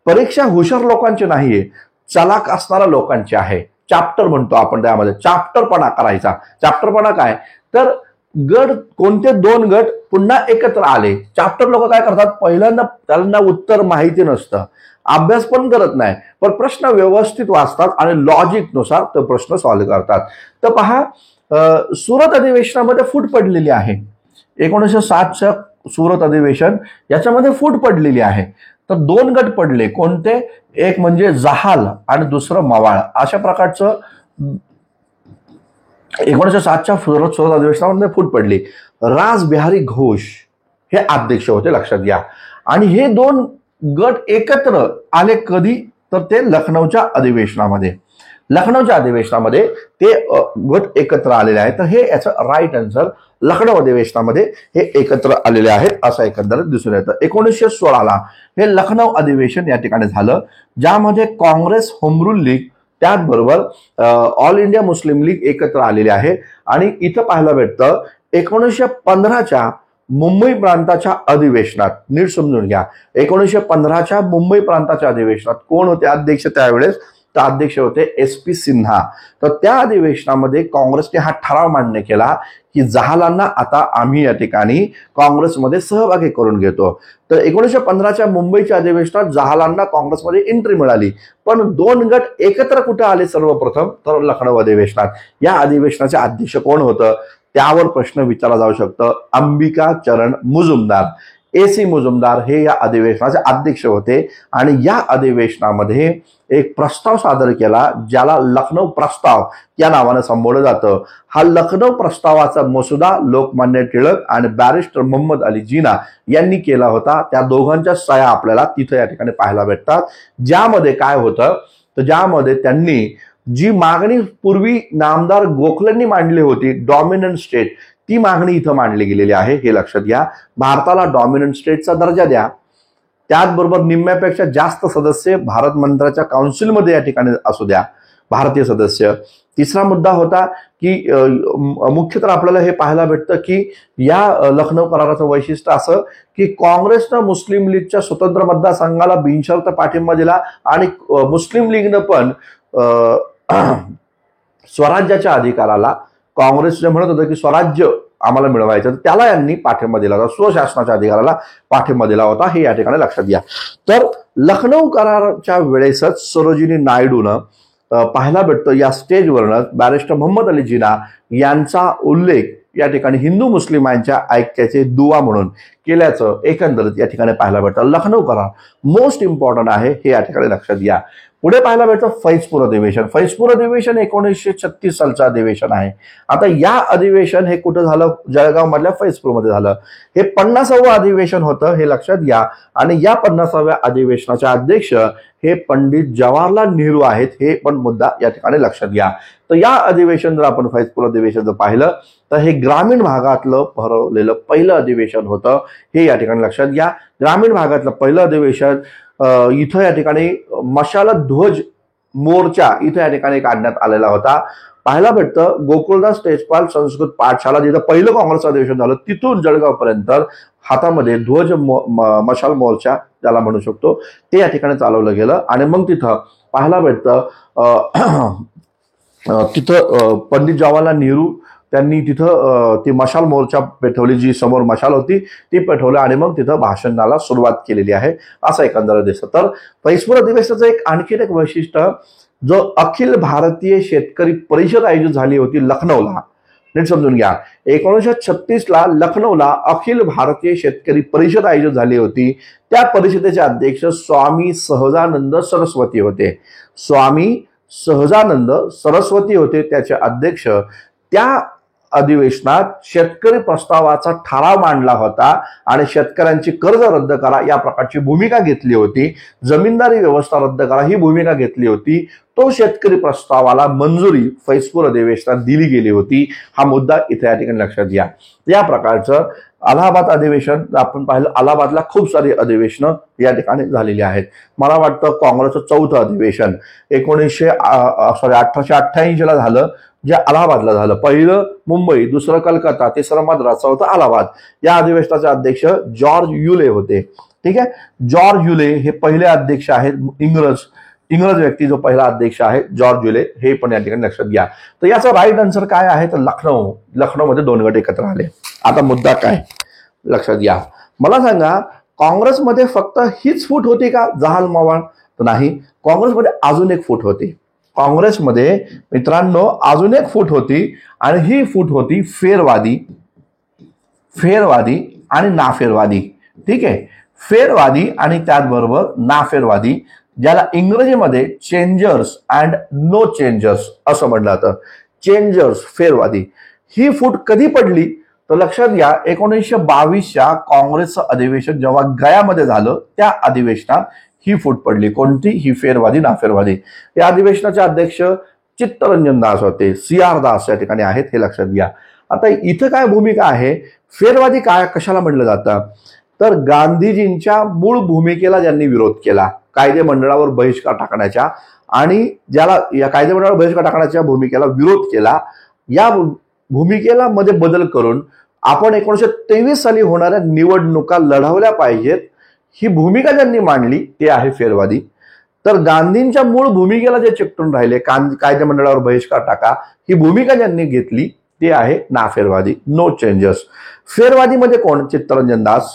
S1: परीक्षा हुशार लोकांची नाहीये, चलाक असणाऱ्या लोकांची आहे. चॅप्टर म्हणतो आपण त्यामध्ये, चॅप्टरपणा करायचा. चॅप्टरपणा काय तर गट, कोणते 2 गट पुन्हा एकत्र आले. चॅप्टर लोक काय करतात, पहिल्यांदा त्यांना उत्तर माहिती नसतं, अभ्यास पण करत नाही, पण प्रश्न व्यवस्थित वाचतात आणि लॉजिक नुसार तो प्रश्न सॉल्व्ह करतात. तर पहा, सुरत अधिवेशनामध्ये फूट पडलेली आहे. 1960च्या सुरत अधिवेशन याच्यामध्ये फूट पडलेली आहे. तर 2 गट पडले. कोणते? एक म्हणजे जहाल आणि दुसरं मवाळ. अशा प्रकारचं 1960च्या सुरत अधिवेशनामध्ये फूट पडली. रासबिहारी घोष हे अध्यक्ष होते, लक्षात घ्या. आणि हे 2 गट एकत्र आले कधी तर ते लखनौच्या अधिवेशनामध्ये. लखनौच्या अधिवेशनामध्ये ते गट एकत्र आलेले आहेत. तर हे याचं राईट आन्सर, लखनौ अधिवेशनामध्ये हे एकत्र आलेले आहेत असं एकंदरीत दिसून येतं. 1916ला हे लखनौ अधिवेशन या ठिकाणी झालं, ज्यामध्ये काँग्रेस, होम रूल लीग त्याचबरोबर ऑल इंडिया मुस्लिम लीग एकत्र आलेले आहे. आणि इथं पाहायला भेटतं 1915च्या मुंबई प्रांताच्या अधिवेशनात, नीट समजून घ्या, 1915च्या मुंबई प्रांताच्या अधिवेशनात कोण होते अध्यक्ष त्यावेळेस? तर अध्यक्ष होते SP सिन्हा. तर त्या अधिवेशनामध्ये काँग्रेसने हा ठराव मान्य केला की जहालांना आता आम्ही या ठिकाणी काँग्रेसमध्ये सहभागी करून घेतो. तर 1915च्या मुंबईच्या अधिवेशनात जहालांना काँग्रेसमध्ये एंट्री मिळाली. पण 2 गट एकत्र कुठे आले सर्वप्रथम? तर लखनौ अधिवेशनात. या अधिवेशनाचे अध्यक्ष कोण होतं त्यावर प्रश्न विचारला जाऊ शकतो. अंबिका चरण मुजुमदार, AC मुजुमदार हे या अधिवेशनाचे अध्यक्ष होते. आणि या अधिवेशनामध्ये एक प्रस्ताव सादर केला ज्याला लखनौ प्रस्ताव या नावाने संबोधलं जातं. हा लखनौ प्रस्तावाचा मसुदा लोकमान्य टिळक आणि बॅरिस्टर मोहम्मद अली जिना यांनी केला होता. त्या दोघांच्या सह्या आपल्याला तिथं या ठिकाणी पाहायला भेटतात. ज्यामध्ये काय होतं तर ज्यामध्ये त्यांनी जी मागणी पूर्वी नामदार गोखलेंनी मांडली होती, डॉमिनंट स्टेट, ती मागणी इथं मांडली गेलेली आहे. हे लक्षात घ्या, भारताला डॉमिनंट स्टेटचा दर्जा द्या, त्याचबरोबर निम्म्यापेक्षा जास्त सदस्य भारत मंत्र्याच्या काउन्सिलमध्ये या ठिकाणी असू द्या, भारतीय सदस्य. तिसरा मुद्दा होता की मुख्यतः आपल्याला हे पाहायला भेटतं की या लखनौ कराराचं वैशिष्ट्य असं की काँग्रेसनं मुस्लिम लीगच्या स्वतंत्र मतदारसंघाला बिनशर्त पाठिंबा दिला आणि मुस्लिम लीगनं पण स्वराज्याच्या अधिकाराला, काँग्रेस जे म्हणत होतं की स्वराज्य आम्हाला मिळवायचं, त्याला यांनी पाठिंबा दिला होता, स्वशासनाच्या अधिकाराला पाठिंबा दिला होता. हे या ठिकाणी लक्षात घ्या. तर लखनौ कराराच्या वेळेसच सरोजिनी नायडूनं पाहायला भेटतं या स्टेजवरनं बॅरिस्टर मोहम्मद अली जिना यांचा उल्लेख या ठिकाणी हिंदू मुस्लिमांच्या ऐक्याचे दुवा म्हणून केल्याचं एकंदरीत या ठिकाणी पाहायला भेटतं. लखनौ करार मोस्ट इम्पॉर्टंट आहे, हे या ठिकाणी लक्षात घ्या. पुढे पाहायला भेटतं फैजपूर अधिवेशन. फैजपूर अधिवेशन 1936 सालचं अधिवेशन आहे. आता या अधिवेशन हे कुठं झालं? जळगाव मधल्या फैजपूरमध्ये झालं. हे 50वे अधिवेशन होतं, हे लक्षात घ्या. आणि या 50व्या अधिवेशनाचे अध्यक्ष हे पंडित जवाहरलाल नेहरू आहेत, हे पण मुद्दा या ठिकाणी लक्षात घ्या. तर या अधिवेशन जर आपण फैजपूर अधिवेशन जर पाहिलं तर हे ग्रामीण भागातलं भरवलेलं पहिलं अधिवेशन होतं, हे या ठिकाणी लक्षात घ्या. ग्रामीण भागातलं पहिलं अधिवेशन इथं या ठिकाणी मशाल ध्वज मोर्चा इथं या ठिकाणी काढण्यात आलेला होता. पाहायला भेटतं गोकुळदास तेजपाल संस्कृत पाठशाला जिथं पहिलं काँग्रेस अधिवेशन झालं, तिथून जळगाव पर्यंत हातामध्ये ध्वज मशाल मोर्चा ज्याला म्हणू शकतो ते या ठिकाणी चालवलं गेलं. आणि मग तिथं पाहायला भेटतं तिथं पंडित जवाहरलाल नेहरू त्यांनी तिथं ती मशाल मोर्चा पेटवली, जी समोर मशाल होती ती पेटवली आणि मग तिथं भाषणाला सुरुवात केलेली आहे असं एकंदर दिसतं. तर फैजपूर अधिवेशनाचं एक आणखी एक वैशिष्ट्य, जो अखिल भारतीय शेतकरी परिषद आयोजित झाली होती लखनौला, नीट समजून घ्या. 1936ला लखनौला अखिल भारतीय शेतकरी परिषद आयोजित झाली होती. त्या परिषदेचे अध्यक्ष स्वामी सहजानंद सरस्वती होते. स्वामी सहजानंद सरस्वती होते त्याचे अध्यक्ष. त्या अधिवेशनात शेतकरी प्रस्तावाचा ठराव मांडला होता आणि शेतकऱ्यांची कर्ज रद्द करा या प्रकारची भूमिका घेतली होती, जमीनदारी व्यवस्था रद्द करा ही भूमिका घेतली होती, तो शेतकरी प्रस्तावाला मंजुरी फैजपूर अधिवेशनात दिली गेली होती. हा मुद्दा इथे या ठिकाणी लक्षात घ्या. या प्रकारचं अलाहाबाद अधिवेशन आपण पाहिलं, अलाहाबादला खूप सारी अधिवेशनं या ठिकाणी झालेली आहेत. मला वाटतं काँग्रेसचं 4थं अधिवेशन 1888 ला झालं, जे अलाहाबादला झालं. पहिलं मुंबई, दुसरं कलकत्ता, तिसरं मद्रास, चौथं अलाहाबाद. या अधिवेशनाचे अध्यक्ष जॉर्ज युले होते. ठीक आहे, जॉर्ज युले हे पहिले अध्यक्ष आहेत. इंग्रज व्यक्ती जो पहिला अध्यक्ष आहे जॉर्ज युले, हे पण या ठिकाणी लक्षात घ्या. तर याचा राईट आन्सर काय आहे तर लखनौमध्ये 2 गट एकत्र आले. आता मुद्दा काय लक्षात घ्या. मला सांगा, काँग्रेसमध्ये फक्त हीच फूट होती का जहाल मवाळ? तर नाही, काँग्रेसमध्ये अजून एक फूट होती. काँग्रेसमध्ये मित्रांनो अजून एक फूट होती आणि ही फूट होती फेरवादी आणि नाफेरवादी. ठीक आहे, फेरवादी आणि त्याचबरोबर नाफेरवादी, ज्याला इंग्रजीमध्ये चेंजर्स अँड नो चेंजर्स असं म्हटलं जातं. चेंजर्स, फेरवादी. ही फूट कधी पडली तर लक्षात घ्या, 1922च्या काँग्रेसचं अधिवेशन जेव्हा गयामध्ये झालं त्या अधिवेशनात ही फूट पडली. कोणती? ही फेरवादी नाफेरवादी. या अधिवेशनाचे अध्यक्ष चित्तरंजन दास होते. CR दास या ठिकाणी आहेत, हे लक्षात घ्या. आता इथं काय भूमिका आहे, फेरवादी काय कशाला म्हटलं जातं तर गांधीजींच्या मूळ भूमिकेला ज्यांनी विरोध केला, कायदेमंडळावर बहिष्कार टाकण्याच्या, आणि ज्याला या कायदेमंडळावर बहिष्कार टाकण्याच्या भूमिकेला विरोध केला, या भूमिकेला मध्ये बदल करून आपण 1923 साली होणाऱ्या निवडणुका लढवल्या पाहिजेत, ही भूमिका ज्यांनी मांडली ते आहे फेरवादी. तर गांधींच्या मूळ भूमिकेला जे चिकटून राहिले, कायदेमंडळावर बहिष्कार टाका, ही भूमिका ज्यांनी घेतली ते आहे नाफेरवादी, नो चेंजर्स. फेरवादीमध्ये कोण? चित्तरंजन दास.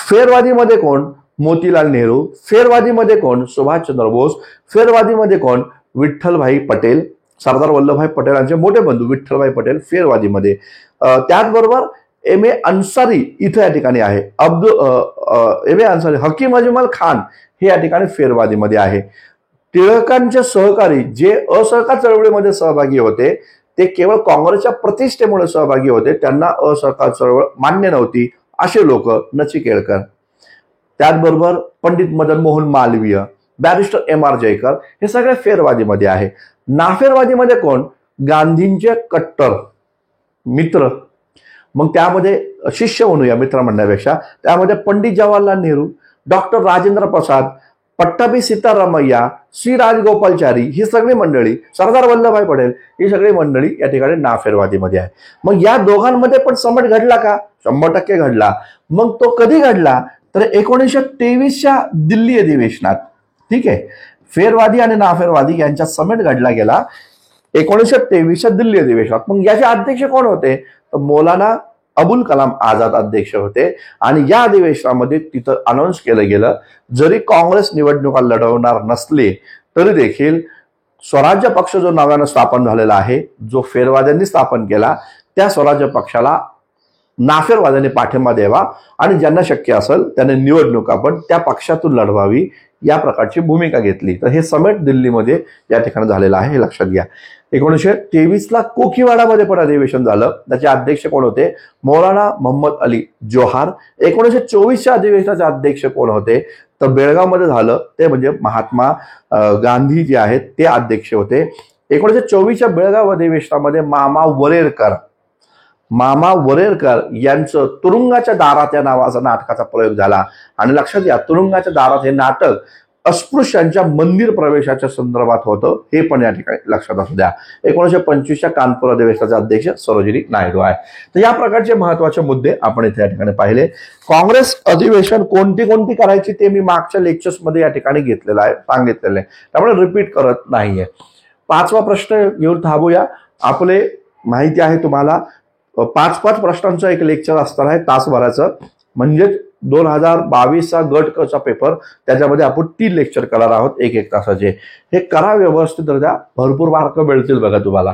S1: फेरवादीमध्ये कोण? मोतीलाल नेहरू. फेरवादीमध्ये कोण? सुभाषचंद्र बोस. फेरवादीमध्ये कोण? विठ्ठलभाई पटेल, सरदार वल्लभभाई पटेलांचे मोठे बंधू विठ्ठलभाई पटेल फेरवादीमध्ये. त्याचबरोबर M.A. अन्सारी इथं या ठिकाणी आहे. M.A. अन्सारी, हकीम अजमल खान हे या ठिकाणी फेरवादीमध्ये आहे. टिळकांचे सहकारी जे असहकार चळवळीमध्ये सहभागी होते ते केवळ काँग्रेसच्या प्रतिष्ठेमुळे सहभागी होते, त्यांना असहकार चळवळ मान्य नव्हती, असे लोक नचिकेळकर. त्याचबरोबर पंडित मदन मोहन मालवीय, बॅरिस्टर M.R. जयकर, हे सगळे फेरवादीमध्ये आहे. नाफेरवादीमध्ये कोण? गांधींचे कट्टर मित्र, मग त्यामध्ये शिष्य म्हणूया मित्र म्हणण्यापेक्षा, त्यामध्ये पंडित जवाहरलाल नेहरू, डॉक्टर राजेंद्र प्रसाद, पट्टाभी सीतारामय्या, श्री राजगोपालचारी, ही सगळी मंडळी, सरदार वल्लभभाई पटेल, ही सगळी मंडळी या ठिकाणी नाफेरवादीमध्ये आहे. मग या दोघांमध्ये पण समट घडला का? 100% घडला. मग तो कधी घडला तर 1923च्या दिल्ली अधिवेशनात. ठीक आहे, फेरवादी आणि नाफेरवादी यांच्या समेट घडला गेला 1923च्या दिल्ली अधिवेशनात. मग याचे अध्यक्ष कोण होते तर मौलाना अबुल कलाम आझाद अध्यक्ष होते. आणि या अधिवेशनामध्ये तिथं अनाऊन्स केलं गेलं, जरी काँग्रेस निवडणुका लढवणार नसले तरी देखील स्वराज्य पक्ष जो नव्यानं स्थापन झालेला आहे, जो फेरवाद्यांनी स्थापन केला, त्या स्वराज्य पक्षाला नाफेरवाद्यांनी पाठिंबा द्यावा आणि ज्यांना शक्य असेल त्याने निवडणूक पण त्या पक्षातून लढवावी, या प्रकारची भूमिका घेतली. तर हे समेट दिल्लीमध्ये या ठिकाणी झालेलं आहे, हे लक्षात घ्या. 1923ला कोकीवाडामध्ये पण अधिवेशन झालं. त्याचे अध्यक्ष कोण होते? मौलाना मोहम्मद अली जोहार. 1924च्या अधिवेशनाचे अध्यक्ष कोण होते तर बेळगावमध्ये झालं, ते म्हणजे महात्मा गांधी जे आहेत ते अध्यक्ष होते. 1924च्या बेळगाव अधिवेशनामध्ये मामा वरेरकर यांचं तुरुंगाच्या दारात या नावाचा नाटकाचा प्रयोग झाला. आणि लक्षात घ्या, तुरुंगाच्या दारात हे नाटक अस्पृश्यांच्या मंदिर प्रवेशाच्या संदर्भात होतं, हे पण या ठिकाणी लक्षात असू द्या. 1925च्या कानपूर अधिवेशनाचे अध्यक्ष सरोजिनी नायडू आहे. तर या प्रकारचे महत्वाचे मुद्दे आपण इथे या ठिकाणी पाहिले. काँग्रेस अधिवेशन कोणती करायची ते मी मागच्या लेक्चर्स मध्ये या ठिकाणी घेतलेलं आहे, सांगितलेलं आहे, त्यामुळे रिपीट करत नाहीये. 5वा प्रश्न घेऊन थांबूया. आपले माहिती आहे तुम्हाला 5 प्रश्नांचं एक लेक्चर असणार आहे तासभराचं, म्हणजे 2022चा गट क चा पेपर, त्याच्यामध्ये आपण 3 लेक्चर करणार आहोत 1-1 तासाचे. हे करा व्यवस्थितरित्या, भरपूर मार्क मिळतील बघा तुम्हाला.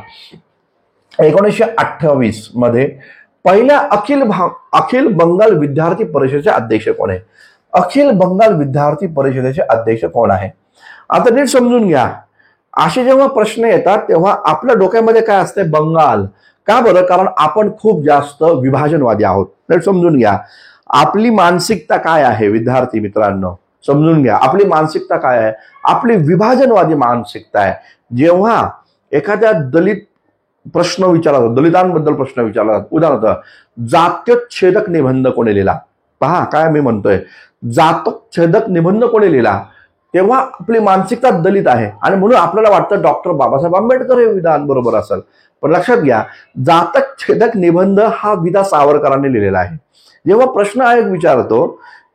S1: 1928 मध्ये पहिल्या अखिल बंगाल विद्यार्थी परिषदेचे अध्यक्ष कोण आहे? अखिल बंगाल विद्यार्थी परिषदेचे अध्यक्ष कोण आहे? आता नीट समजून घ्या. असे जेव्हा प्रश्न येतात तेव्हा आपल्या डोक्यामध्ये काय असते? बंगाल. का बरं? कारण आपण खूप जास्त विभाजनवादी आहोत. नीट समजून घ्या आपली मानसिकता काय आहे. विद्यार्थी मित्रांनो समजून घ्या आपली मानसिकता काय आहे. आपली विभाजनवादी मानसिकता आहे. जेव्हा एखाद्या दलित प्रश्न विचारला जातो, दलितांबद्दल प्रश्न विचारला जातो, उदाहरणार्थ जात्यच्छेदक निबंध कोणी लिहिला, पहा काय मी म्हणतोय, जातच्छेदक निबंध कोणी लिहिला, तेव्हा आपली मानसिकता दलित आहे आणि म्हणून आपल्याला वाटतं डॉक्टर बाबासाहेब आंबेडकर हे विधान बरोबर असेल. पण लक्षात घ्या जातच्छेदक निबंध हा विदा सावरकरांनी लिहिलेला आहे. जेव्हा प्रश्न हा एक विचारतो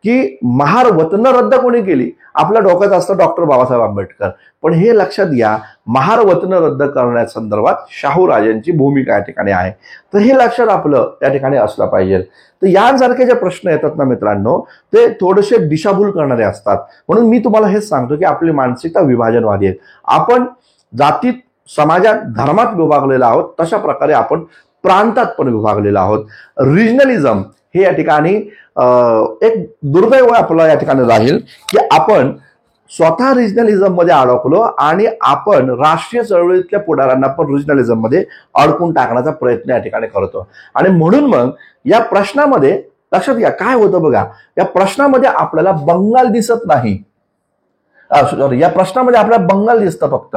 S1: की महार वतन रद्द कोणी केली, आपल्या डोक्यात असतं डॉक्टर बाबासाहेब आंबेडकर. पण हे लक्षात घ्या महार वतन रद्द करण्यासंदर्भात शाहू राजांची भूमिका या ठिकाणी आहे. तर हे लक्षात आपलं या ठिकाणी असलं पाहिजे. तर यासारखे जे प्रश्न येतात ना मित्रांनो ते थोडेसे दिशाभूल करणारे असतात. म्हणून मी तुम्हाला हेच सांगतो की आपली मानसिकता विभाजनवादी आहे. आपण जातीत समाजात धर्मात विभागलेला आहोत, तशा प्रकारे आपण प्रांतात पण विभागलेला आहोत. रिजनलिझम हे या ठिकाणी एक दुर्दैव आपलं या ठिकाणी राहील की आपण स्वतः रिजनलिझम मध्ये अडकलो आणि आपण राष्ट्रीय चळवळीतल्या पुढाऱ्यांना पण रिजनलिझम मध्ये अडकून टाकण्याचा प्रयत्न या ठिकाणी करतो. आणि म्हणून मग या प्रश्नामध्ये लक्षात घ्या काय होतं बघा, या प्रश्नामध्ये आपल्याला बंगाल दिसत नाही. सॉरी, या प्रश्नामध्ये आपल्याला बंगाल दिसतं फक्त,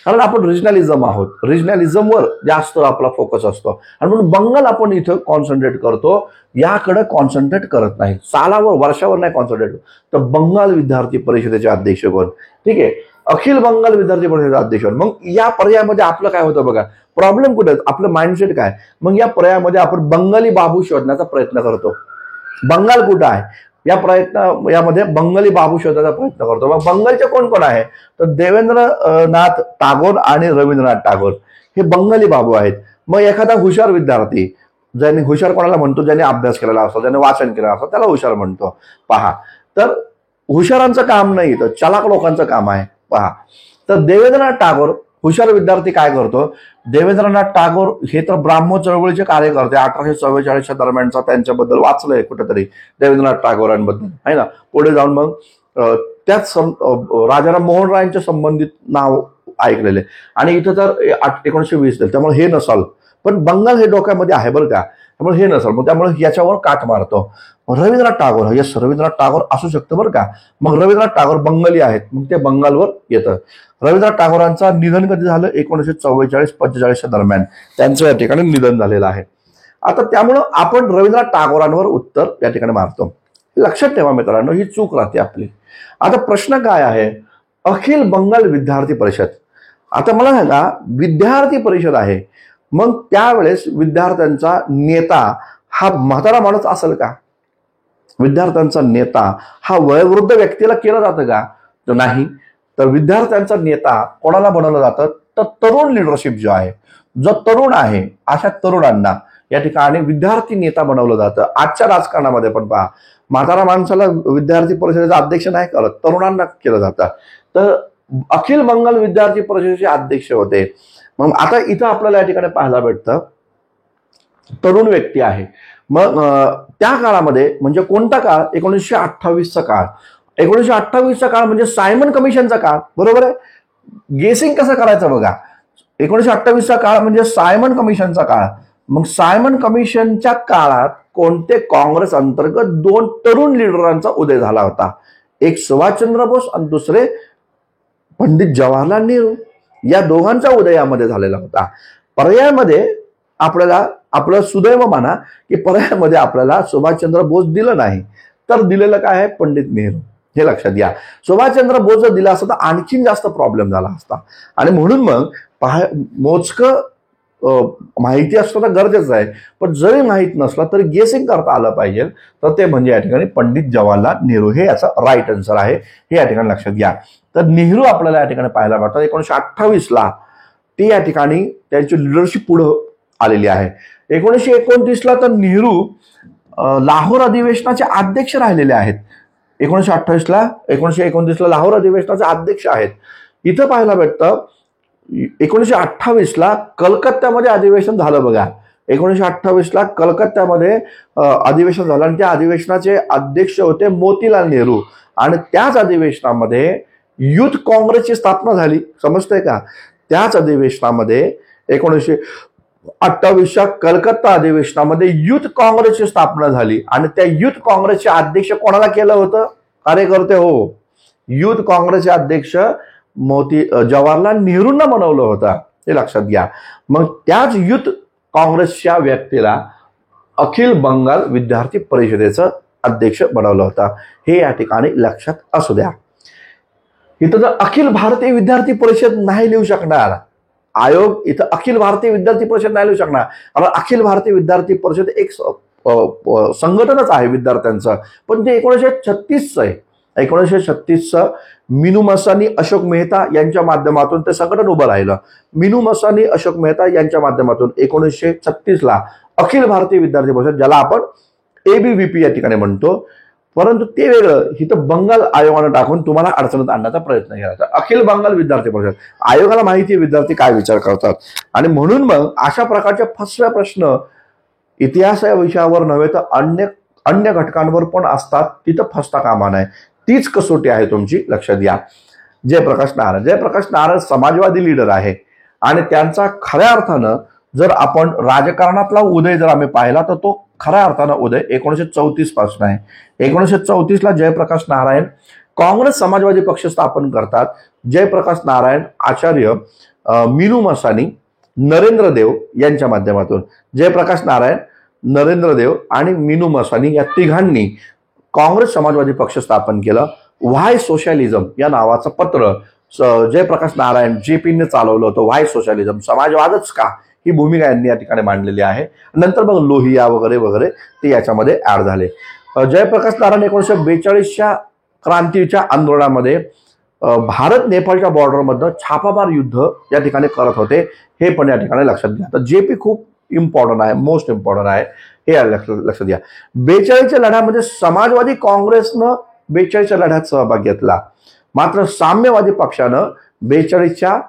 S1: कारण आपण रिजनलिझम आहोत. रिजनलिझमवर जास्त आपला फोकस असतो आणि म्हणून बंगाल आपण इथं कॉन्सन्ट्रेट करतो, याकडे कॉन्सन्ट्रेट करत नाही. सालावर वर्षावर नाही कॉन्सन्ट्रेट. तर बंगाल विद्यार्थी परिषदेचे अध्यक्ष कोण, ठीक आहे, अखिल बंगाल विद्यार्थी परिषदेचे अध्यक्ष. मग या पर्यायामध्ये आपलं काय होतं बघा, प्रॉब्लेम कुठे, आपलं माइंडसेट काय. मग या पर्यायामध्ये आपण बंगाली बाबू शोधण्याचा प्रयत्न करतो. बंगाल कुठं आहे यामध्ये बंगाली बाबू शोधायचा प्रयत्न करतो. मग बंगालचे कोण कोण आहे, तर देवेंद्रनाथ टागोर आणि रवींद्रनाथ टागोर हे बंगाली बाबू आहेत. मग एखादा हुशार विद्यार्थी, ज्याने हुशार कोणाला म्हणतो, ज्याने अभ्यास केलेला असतो, ज्याने वाचन केलेलं असतं त्याला हुशार म्हणतो. पहा, तर हुशारांचं काम नाही तर चलाक लोकांचं काम आहे. पहा, तर देवेंद्रनाथ टागोर हुशार विद्यार्थी काय करतो, देवेंद्रनाथ टागोर हे तर ब्राह्मो चळवळीचे कार्यकर्ते, 1844च्या दरम्यानचा त्यांच्याबद्दल वाचलंय कुठेतरी देवेंद्रनाथ टागोरांबद्दल आहे ना. पुढे जाऊन मग त्याच राजाराम मोहन रायांच्या संबंधित नाव ऐकलेले आणि इथं तर 1920 त्यामुळे हे नसाल, पण बंगाल हे डोक्यामध्ये आहे बरं का, त्यामुळे हे नसाल. मग त्यामुळे याच्यावर काट मारतो. रवींद्रनाथ टागोर, यस रवींद्रनाथ टागोर असू शकतं बरं का. मग रवींद्रनाथ टागोर बंगाली आहेत, मग ते बंगालवर येतं. रवींद्रनाथ टागोरांचं निधन कधी झालं, 1944-45च्या दरम्यान त्यांचं या ठिकाणी निधन झालेलं आहे. आता त्यामुळं आपण रवींद्रनाथ टागोरांवर उत्तर या ठिकाणी मारतो. लक्षात ठेवा मित्रांनो, ही चूक राहते आपली. आता प्रश्न काय आहे, अखिल बंगाल विद्यार्थी परिषद. आता मला सांगा विद्यार्थी परिषद आहे, मग त्यावेळेस विद्यार्थ्यांचा नेता हा म्हातारा माणूस असेल का, विद्यार्थ्यांचा नेता हा वयोवृद्ध व्यक्तीला केलं जातं का, तर नाही. तर विद्यार्थ्यांचा नेता कोणाला बनवलं जातं, तर तरुण लिडरशिप जो आहे, जो तरुण आहे अशा तरुणांना या ठिकाणी विद्यार्थी नेता बनवलं जातं. आजच्या राजकारणामध्ये पण पहा, म्हातारा माणसाला विद्यार्थी परिषदेचा अध्यक्ष नाही करत, तरुणांना केलं जातं. तर अखिल बंगाल विद्यार्थी परिषदेचे अध्यक्ष होते. मग आता इथं आपल्याला या ठिकाणी पाहायला भेटतं तरुण व्यक्ती आहे. मग त्या काळामध्ये म्हणजे कोणता काळ, 1928चा काळ. 1928चा काळ म्हणजे सायमन कमिशनचा काळ, बरोबर आहे. गेसिंग कसं करायचं बघा, 1928चा काळ म्हणजे सायमन कमिशनचा काळ. मग सायमन कमिशनच्या काळात कोणते काँग्रेस अंतर्गत 2 तरुण लिडरांचा उदय झाला होता. एक सुभाषचंद्र बोस आणि दुसरे पंडित जवाहरलाल नेहरू. या दोघांचा उदय यामध्ये झालेला होता. पर्यायामध्ये आपल्याला आपलं सुदैव माना की पर्यायामध्ये आपल्याला सुभाषचंद्र बोस दिलं नाही, तर दिलेलं काय आहे, पंडित नेहरू. हे लक्षात घ्या. सुभाषचंद्र बोस जर दिला असता तर आणखीन जास्त प्रॉब्लेम झाला असता. आणि म्हणून मग मोजकं माहिती असणं तर गरजेचं आहे, पण जरी माहित नसलं तरी गेसिंग करता आलं पाहिजे. तर ते म्हणजे या ठिकाणी पंडित जवाहरलाल नेहरू हे याचं राईट आन्सर आहे, हे या ठिकाणी लक्षात घ्या. तर नेहरू आपल्याला या ठिकाणी पाहायला मिळतात. 1928ला ते या ठिकाणी त्यांची लिडरशिप पुढे आलेली आहे. 1929ला तर नेहरू लाहोर अधिवेशनाचे अध्यक्ष राहिलेले आहेत. 1929ला लाहोर अधिवेशनाचे अध्यक्ष आहेत. इथं पाहायला भेटतं 1928ला कलकत्त्यामध्ये अधिवेशन झालं बघा. 1928ला कलकत्त्यामध्ये अधिवेशन झालं आणि त्या अधिवेशनाचे अध्यक्ष होते मोतीलाल नेहरू. आणि त्याच अधिवेशनामध्ये युथ काँग्रेसची स्थापना झाली, समजतंय का. त्याच अधिवेशनामध्ये 28व्या कलकत्ता अधिवेशनामध्ये युथ काँग्रेसची स्थापना झाली आणि त्या युथ काँग्रेसचे अध्यक्ष कोणाला केलं होतं? कार्यकर्ते हो, युथ काँग्रेसचे अध्यक्ष जवाहरलाल नेहरूंना बनवलं होतं, हे लक्षात घ्या. मग त्याच युथ काँग्रेसच्या व्यक्तीला अखिल बंगाल विद्यार्थी परिषदेचं अध्यक्ष बनवलं होतं, हे या ठिकाणी लक्षात असू द्या. इथं जर अखिल भारतीय विद्यार्थी परिषद नाही लिहू शकणार आयोग, इथं अखिल भारतीय विद्यार्थी परिषद नाही लिहू शकणार. कारण अखिल भारतीय विद्यार्थी परिषद एक संघटनच आहे विद्यार्थ्यांचं, पण ते 1936चं आहे. 1936चं मिनू मसानी, अशोक मेहता यांच्या माध्यमातून ते संघटन उभं राहिलं. मिनू मसानी, अशोक मेहता यांच्या माध्यमातून 1936ला अखिल भारतीय विद्यार्थी परिषद, ज्याला आपण एबीव्हीपी या ठिकाणी म्हणतो, परंतु ते वेगळं इथं बंगाल आयोगानं टाकून तुम्हाला अडचणीत आणण्याचा प्रयत्न केला. तर अखिल बंगाल विद्यार्थी परिषद, आयोगाला माहिती आहे विद्यार्थी काय विचार करतात, आणि म्हणून मग अशा प्रकारचे फसवे प्रश्न इतिहास या विषयावर नव्हे तर अन्य घटकांवर पण असतात, तिथं फसता कामा नये. तीच कसोटी आहे तुमची, लक्षात घ्या. जयप्रकाश नारायण समाजवादी लीडर आहे आणि त्यांचा खऱ्या अर्थानं जर आपण राजकारणातला उदय जर आम्ही पाहिला तर तो खऱ्या अर्थानं उदय 1934 पासून आहे. 1934ला जयप्रकाश नारायण काँग्रेस समाजवादी पक्ष स्थापन करतात. जयप्रकाश नारायण, आचार्य मिनू मसानी, नरेंद्र देव यांच्या माध्यमातून, जयप्रकाश नारायण, नरेंद्र देव आणि मिनू मसानी या तिघांनी काँग्रेस समाजवादी पक्ष स्थापन केलं. व्हाय सोशलिझम या नावाचं पत्र जयप्रकाश नारायण जेपीने चालवलं होतं. व्हाय सोशलिझम, समाजवादच का, ही भूमिका यांनी या ठिकाणी मांडलेली आहे. नंतर मग लोहिया वगैरे वगैरे ते याच्यामध्ये ऍड झाले. जयप्रकाश नारायण 1942च्या क्रांतीच्या आंदोलनामध्ये भारत नेपाळच्या बॉर्डरमधनं छापामार युद्ध या ठिकाणी करत होते, हे पण या ठिकाणी लक्षात घ्या. तर जेपी खूप इम्पॉर्टंट आहे, मोस्ट इम्पॉर्टंट आहे, हे लक्षात घ्या. 42च्या लढ्यामध्ये समाजवादी काँग्रेसनं 42च्या लढ्यात सहभाग घेतला, मात्र साम्यवादी पक्षानं 42च्या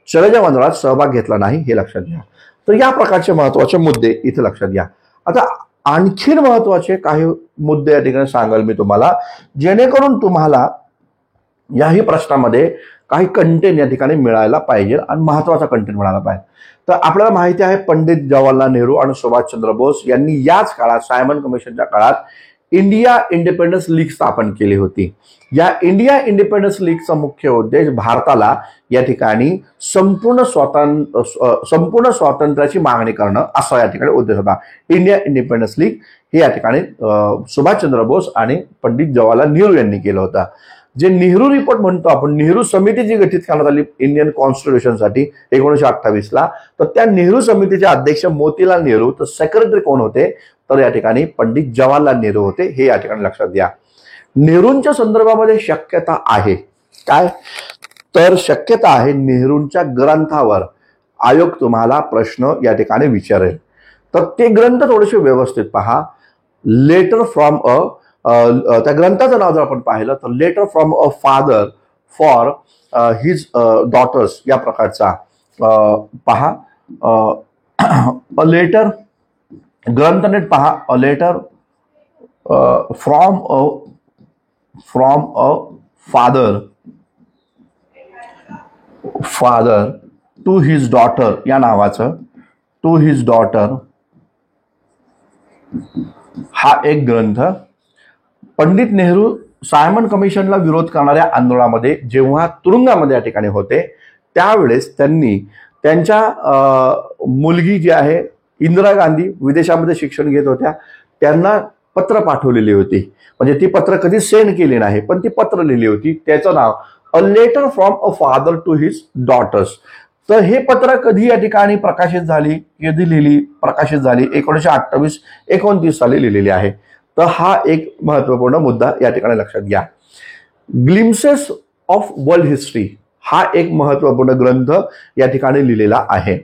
S1: चलेजा आंदोलनात सहभाग घेतला नाही, हे लक्षात घ्या. तर या प्रकारचे महत्वाचे मुद्दे इथे लक्षात घ्या. आता आणखीन महत्वाचे काही मुद्दे या ठिकाणी सांगाल मी तुम्हाला, जेणेकरून तुम्हाला याही प्रश्नामध्ये काही कंटेंट या ठिकाणी मिळायला पाहिजे आणि महत्वाचा कंटेंट मिळाला पाहिजे. तर आपल्याला माहिती आहे पंडित जवाहरलाल नेहरू आणि सुभाषचंद्र बोस यांनी याच काळात, सायमन कमिशनच्या काळात, इंडिया इंडिपेंडन्स लीग स्थापन केली होती. या इंडिया इंडिपेंडन्स लीगचा मुख्य उद्देश भारताला या ठिकाणी संपूर्ण स्वातंत्र्याची मागणी करणं, असा या ठिकाणी उद्देश होता. इंडिया इंडिपेंडन्स लीग हे या ठिकाणी सुभाषचंद्र बोस आणि पंडित जवाहरलाल नेहरू यांनी केलं होतं. जे नेहरू रिपोर्ट म्हणतो आपण, नेहरू समिती जी गठीत करण्यात आली इंडियन कॉन्स्टिट्यूशनसाठी 1928ला, तर त्या नेहरू समितीचे अध्यक्ष मोतीलाल नेहरू, तर सेक्रेटरी कोण होते, तर या ठिकाणी पंडित जवाहरलाल नेहरू होते, हे या ठिकाणी लक्षात घ्या. नेहरूंच्या संदर्भामध्ये शक्यता आहे काय, तर शक्यता आहे नेहरूंच्या ग्रंथावर आयोग तुम्हाला प्रश्न या ठिकाणी विचारेल. तर ते ग्रंथ थोडेसे व्यवस्थित पहा. लेटर फ्रॉम त्या ग्रंथाचं नाव जर आपण पाहिलं तर letter from a father for his daughters या प्रकारचा पहा. अ लेटर, ग्रंथ नीट पहा. A letter from a father to his daughter या नावाचं, टू हिज डॉटर, हा एक ग्रंथ. पंडित नेहरू सायमन कमिशनला विरोध करणाऱ्या आंदोलनामध्ये जेव्हा तुरुंगामध्ये या ठिकाणी होते, त्यावेळेस त्यांनी त्यांच्या मुलगी जी आहे इंदिरा गांधी, विदेशामध्ये शिक्षण घेत होत्या, त्यांना पत्र पाठवलेली होती. म्हणजे ती पत्र कधी सेंड केली नाही, पण ती पत्र लिहिली होती. त्याचं नाव a letter from a father to his daughters. तर हे पत्र कधी या ठिकाणी प्रकाशित झाली, कधी लिहिली, प्रकाशित झाली, 1928-29 साली लिहिलेली आहे. तर हा एक महत्वपूर्ण मुद्दा या ठिकाणी लक्षात घ्या. ग्लिम्सेस ऑफ वर्ल्ड हिस्ट्री हा एक महत्वपूर्ण ग्रंथ या ठिकाणी लिहिलेला आहे.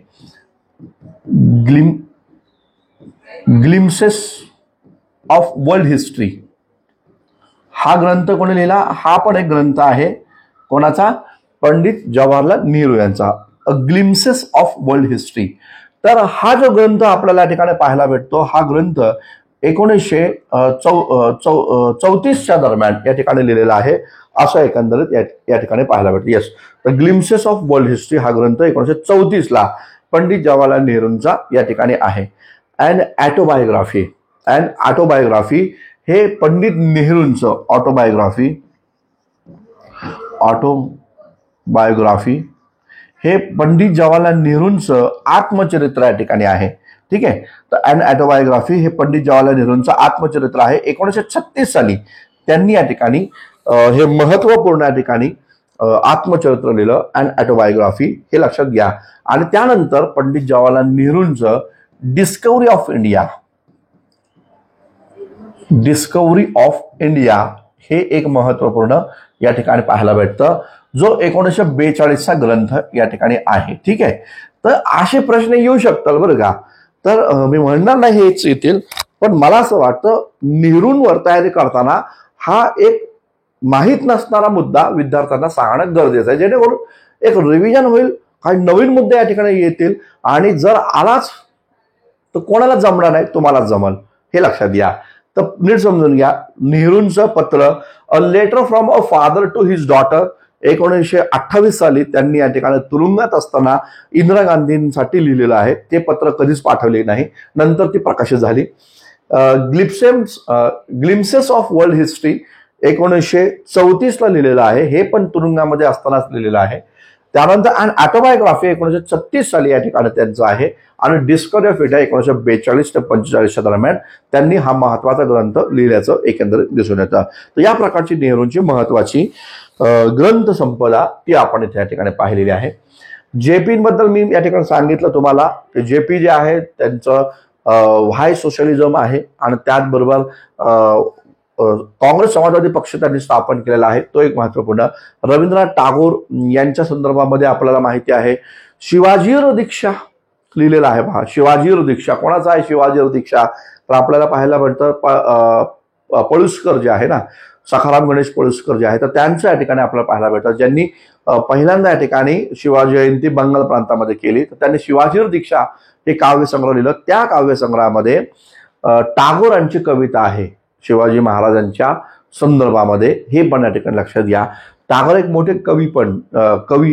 S1: ग्लिम्सेस ऑफ वर्ल्ड हिस्ट्री हा ग्रंथ कोणी लिहिला, हा पण एक ग्रंथ आहे. कोणाचा? पंडित जवाहरलाल नेहरू यांचा. अ ग्लिम्सेस ऑफ वर्ल्ड हिस्ट्री. तर हा जो ग्रंथ आपल्याला या ठिकाणी पाहायला भेटतो, हा ग्रंथ 1934च्या दरम्यान या ठिकाणी लिहिलेला आहे, असं एकंदरीत या ठिकाणी पाहायला भेटतं. येस, तर ग्लिम्सेस ऑफ वर्ल्ड हिस्ट्री हा ग्रंथ 1934ला पंडित जवाहरलाल नेहरूंचा या ठिकाणी आहे. अँड ऑटोबायोग्राफी, अँड ऑटोबायोग्राफी हे पंडित नेहरूंचं ऑटोबायोग्राफी हे पंडित जवाहरलाल नेहरूंचं आत्मचरित्र या ठिकाणी आहे. ठीक आहे. तर अँड ऑटोबायोग्राफी हे पंडित जवाहरलाल नेहरूंचं आत्मचरित्र आहे. 1936 साली त्यांनी या ठिकाणी हे महत्वपूर्ण या ठिकाणी आत्मचरित्र लिहिलं, अँड ऑटोबायोग्राफी, हे लक्षात घ्या. आणि त्यानंतर पंडित जवाहरलाल नेहरूंचं डिस्कवरी ऑफ इंडिया हे एक महत्वपूर्ण या ठिकाणी पाहायला भेटतं, जो 1942चा ग्रंथ या ठिकाणी आहे. ठीक आहे. तर असे प्रश्न येऊ शकतात बरं का. तर मी म्हणणार नाही हेच येतील, पण मला असं वाटतं नेहरूंवर तयारी करताना हा एक माहीत नसणारा मुद्दा विद्यार्थ्यांना सांगणं गरजेचं आहे, जेणेकरून एक रिव्हिजन होईल, काही नवीन मुद्दे या ठिकाणी येतील, आणि जर आलाच तर कोणाला जमणार नाही, तुम्हालाच जमल, हे लक्षात घ्या. तर नीट समजून घ्या. नेहरूंचं पत्र a letter from a father to his daughter 1928 साली त्यांनी या ठिकाणी तुरुंगात असताना इंदिरा गांधींसाठी लिहिलेलं आहे. ते पत्र कधीच पाठवले नाही, नंतर ती प्रकाशित झाली. ग्लिम्सेस ऑफ वर्ल्ड हिस्ट्री 1934ला लिहिलेलं आहे, हे पण तुरुंगामध्ये असतानाच लिहिलेलं आहे. त्यानंतर अँड ऑटोबायोग्राफी 1936 साली या ठिकाणी त्यांचं आहे. आणि डिस्कवरी ऑफ इंडिया 1942 ते 45च्या दरम्यान त्यांनी हा महत्वाचा ग्रंथ लिहिल्याचं एकंदरीत दिसून येतं. तर या प्रकारची नेहरूंची महत्वाची ग्रंथ संपदा ती आपण इथे या ठिकाणी पाहिलेली आहे. जेपीबद्दल मी या ठिकाणी सांगितलं तुम्हाला, जेपी जे आहे त्यांचं व्हाय सोशलिझम आहे, आणि त्याचबरोबर काँग्रेस समाजवादी पक्ष त्यांनी स्थापन केलेला आहे, तो एक महत्वपूर्ण. रवींद्रनाथ टागोर यांच्या संदर्भामध्ये आपल्याला माहिती आहे. शिवाजीर दीक्षा लिहिलेला आहे पहा. शिवाजीर दीक्षा कोणाचा आहे? शिवाजीर दीक्षा तर आपल्याला पाहायला भेटतं पळुसकर जे आहे ना, सखाराम गणेश पळुसकर जे आहे, तर त्यांचं या ठिकाणी आपल्याला पाहायला भेटतं, ज्यांनी पहिल्यांदा या ठिकाणी शिवाजी जयंती बंगाल प्रांतामध्ये केली. तर त्यांनी शिवाजीर दीक्षा हे काव्यसंग्रह लिहिलं. त्या काव्यसंग्रहामध्ये टागोरांची कविता आहे शिवाजी महाराजांच्या संदर्भामध्ये, हे पण या ठिकाणी लक्षात घ्या. टागोर एक मोठे कवी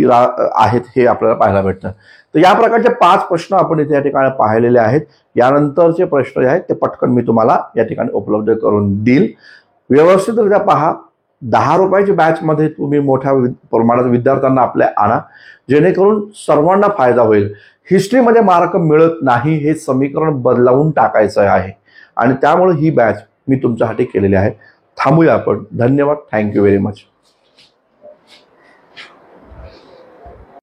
S1: आहेत, हे आपल्याला पाहायला भेटतं. तर या प्रकारचे 5 प्रश्न आपण इथे या ठिकाणी पाहिलेले आहेत. यानंतरचे प्रश्न जे आहेत ते पटकन मी तुम्हाला या ठिकाणी उपलब्ध करून देईल. व्यवस्थितरित्या पहा. 10 रुपयाच्या बॅचमध्ये तुम्ही मोठ्या प्रमाणात विद्यार्थ्यांना आपल्या आणा, जेणेकरून सर्वांना फायदा होईल. हिस्ट्रीमध्ये मार्क मिळत नाही हे समीकरण बदलावून टाकायचं आहे, आणि त्यामुळे ही बॅच मी तुमच्यासाठी केलेली आहे. थांबूया आपण. धन्यवाद. Thank you very much.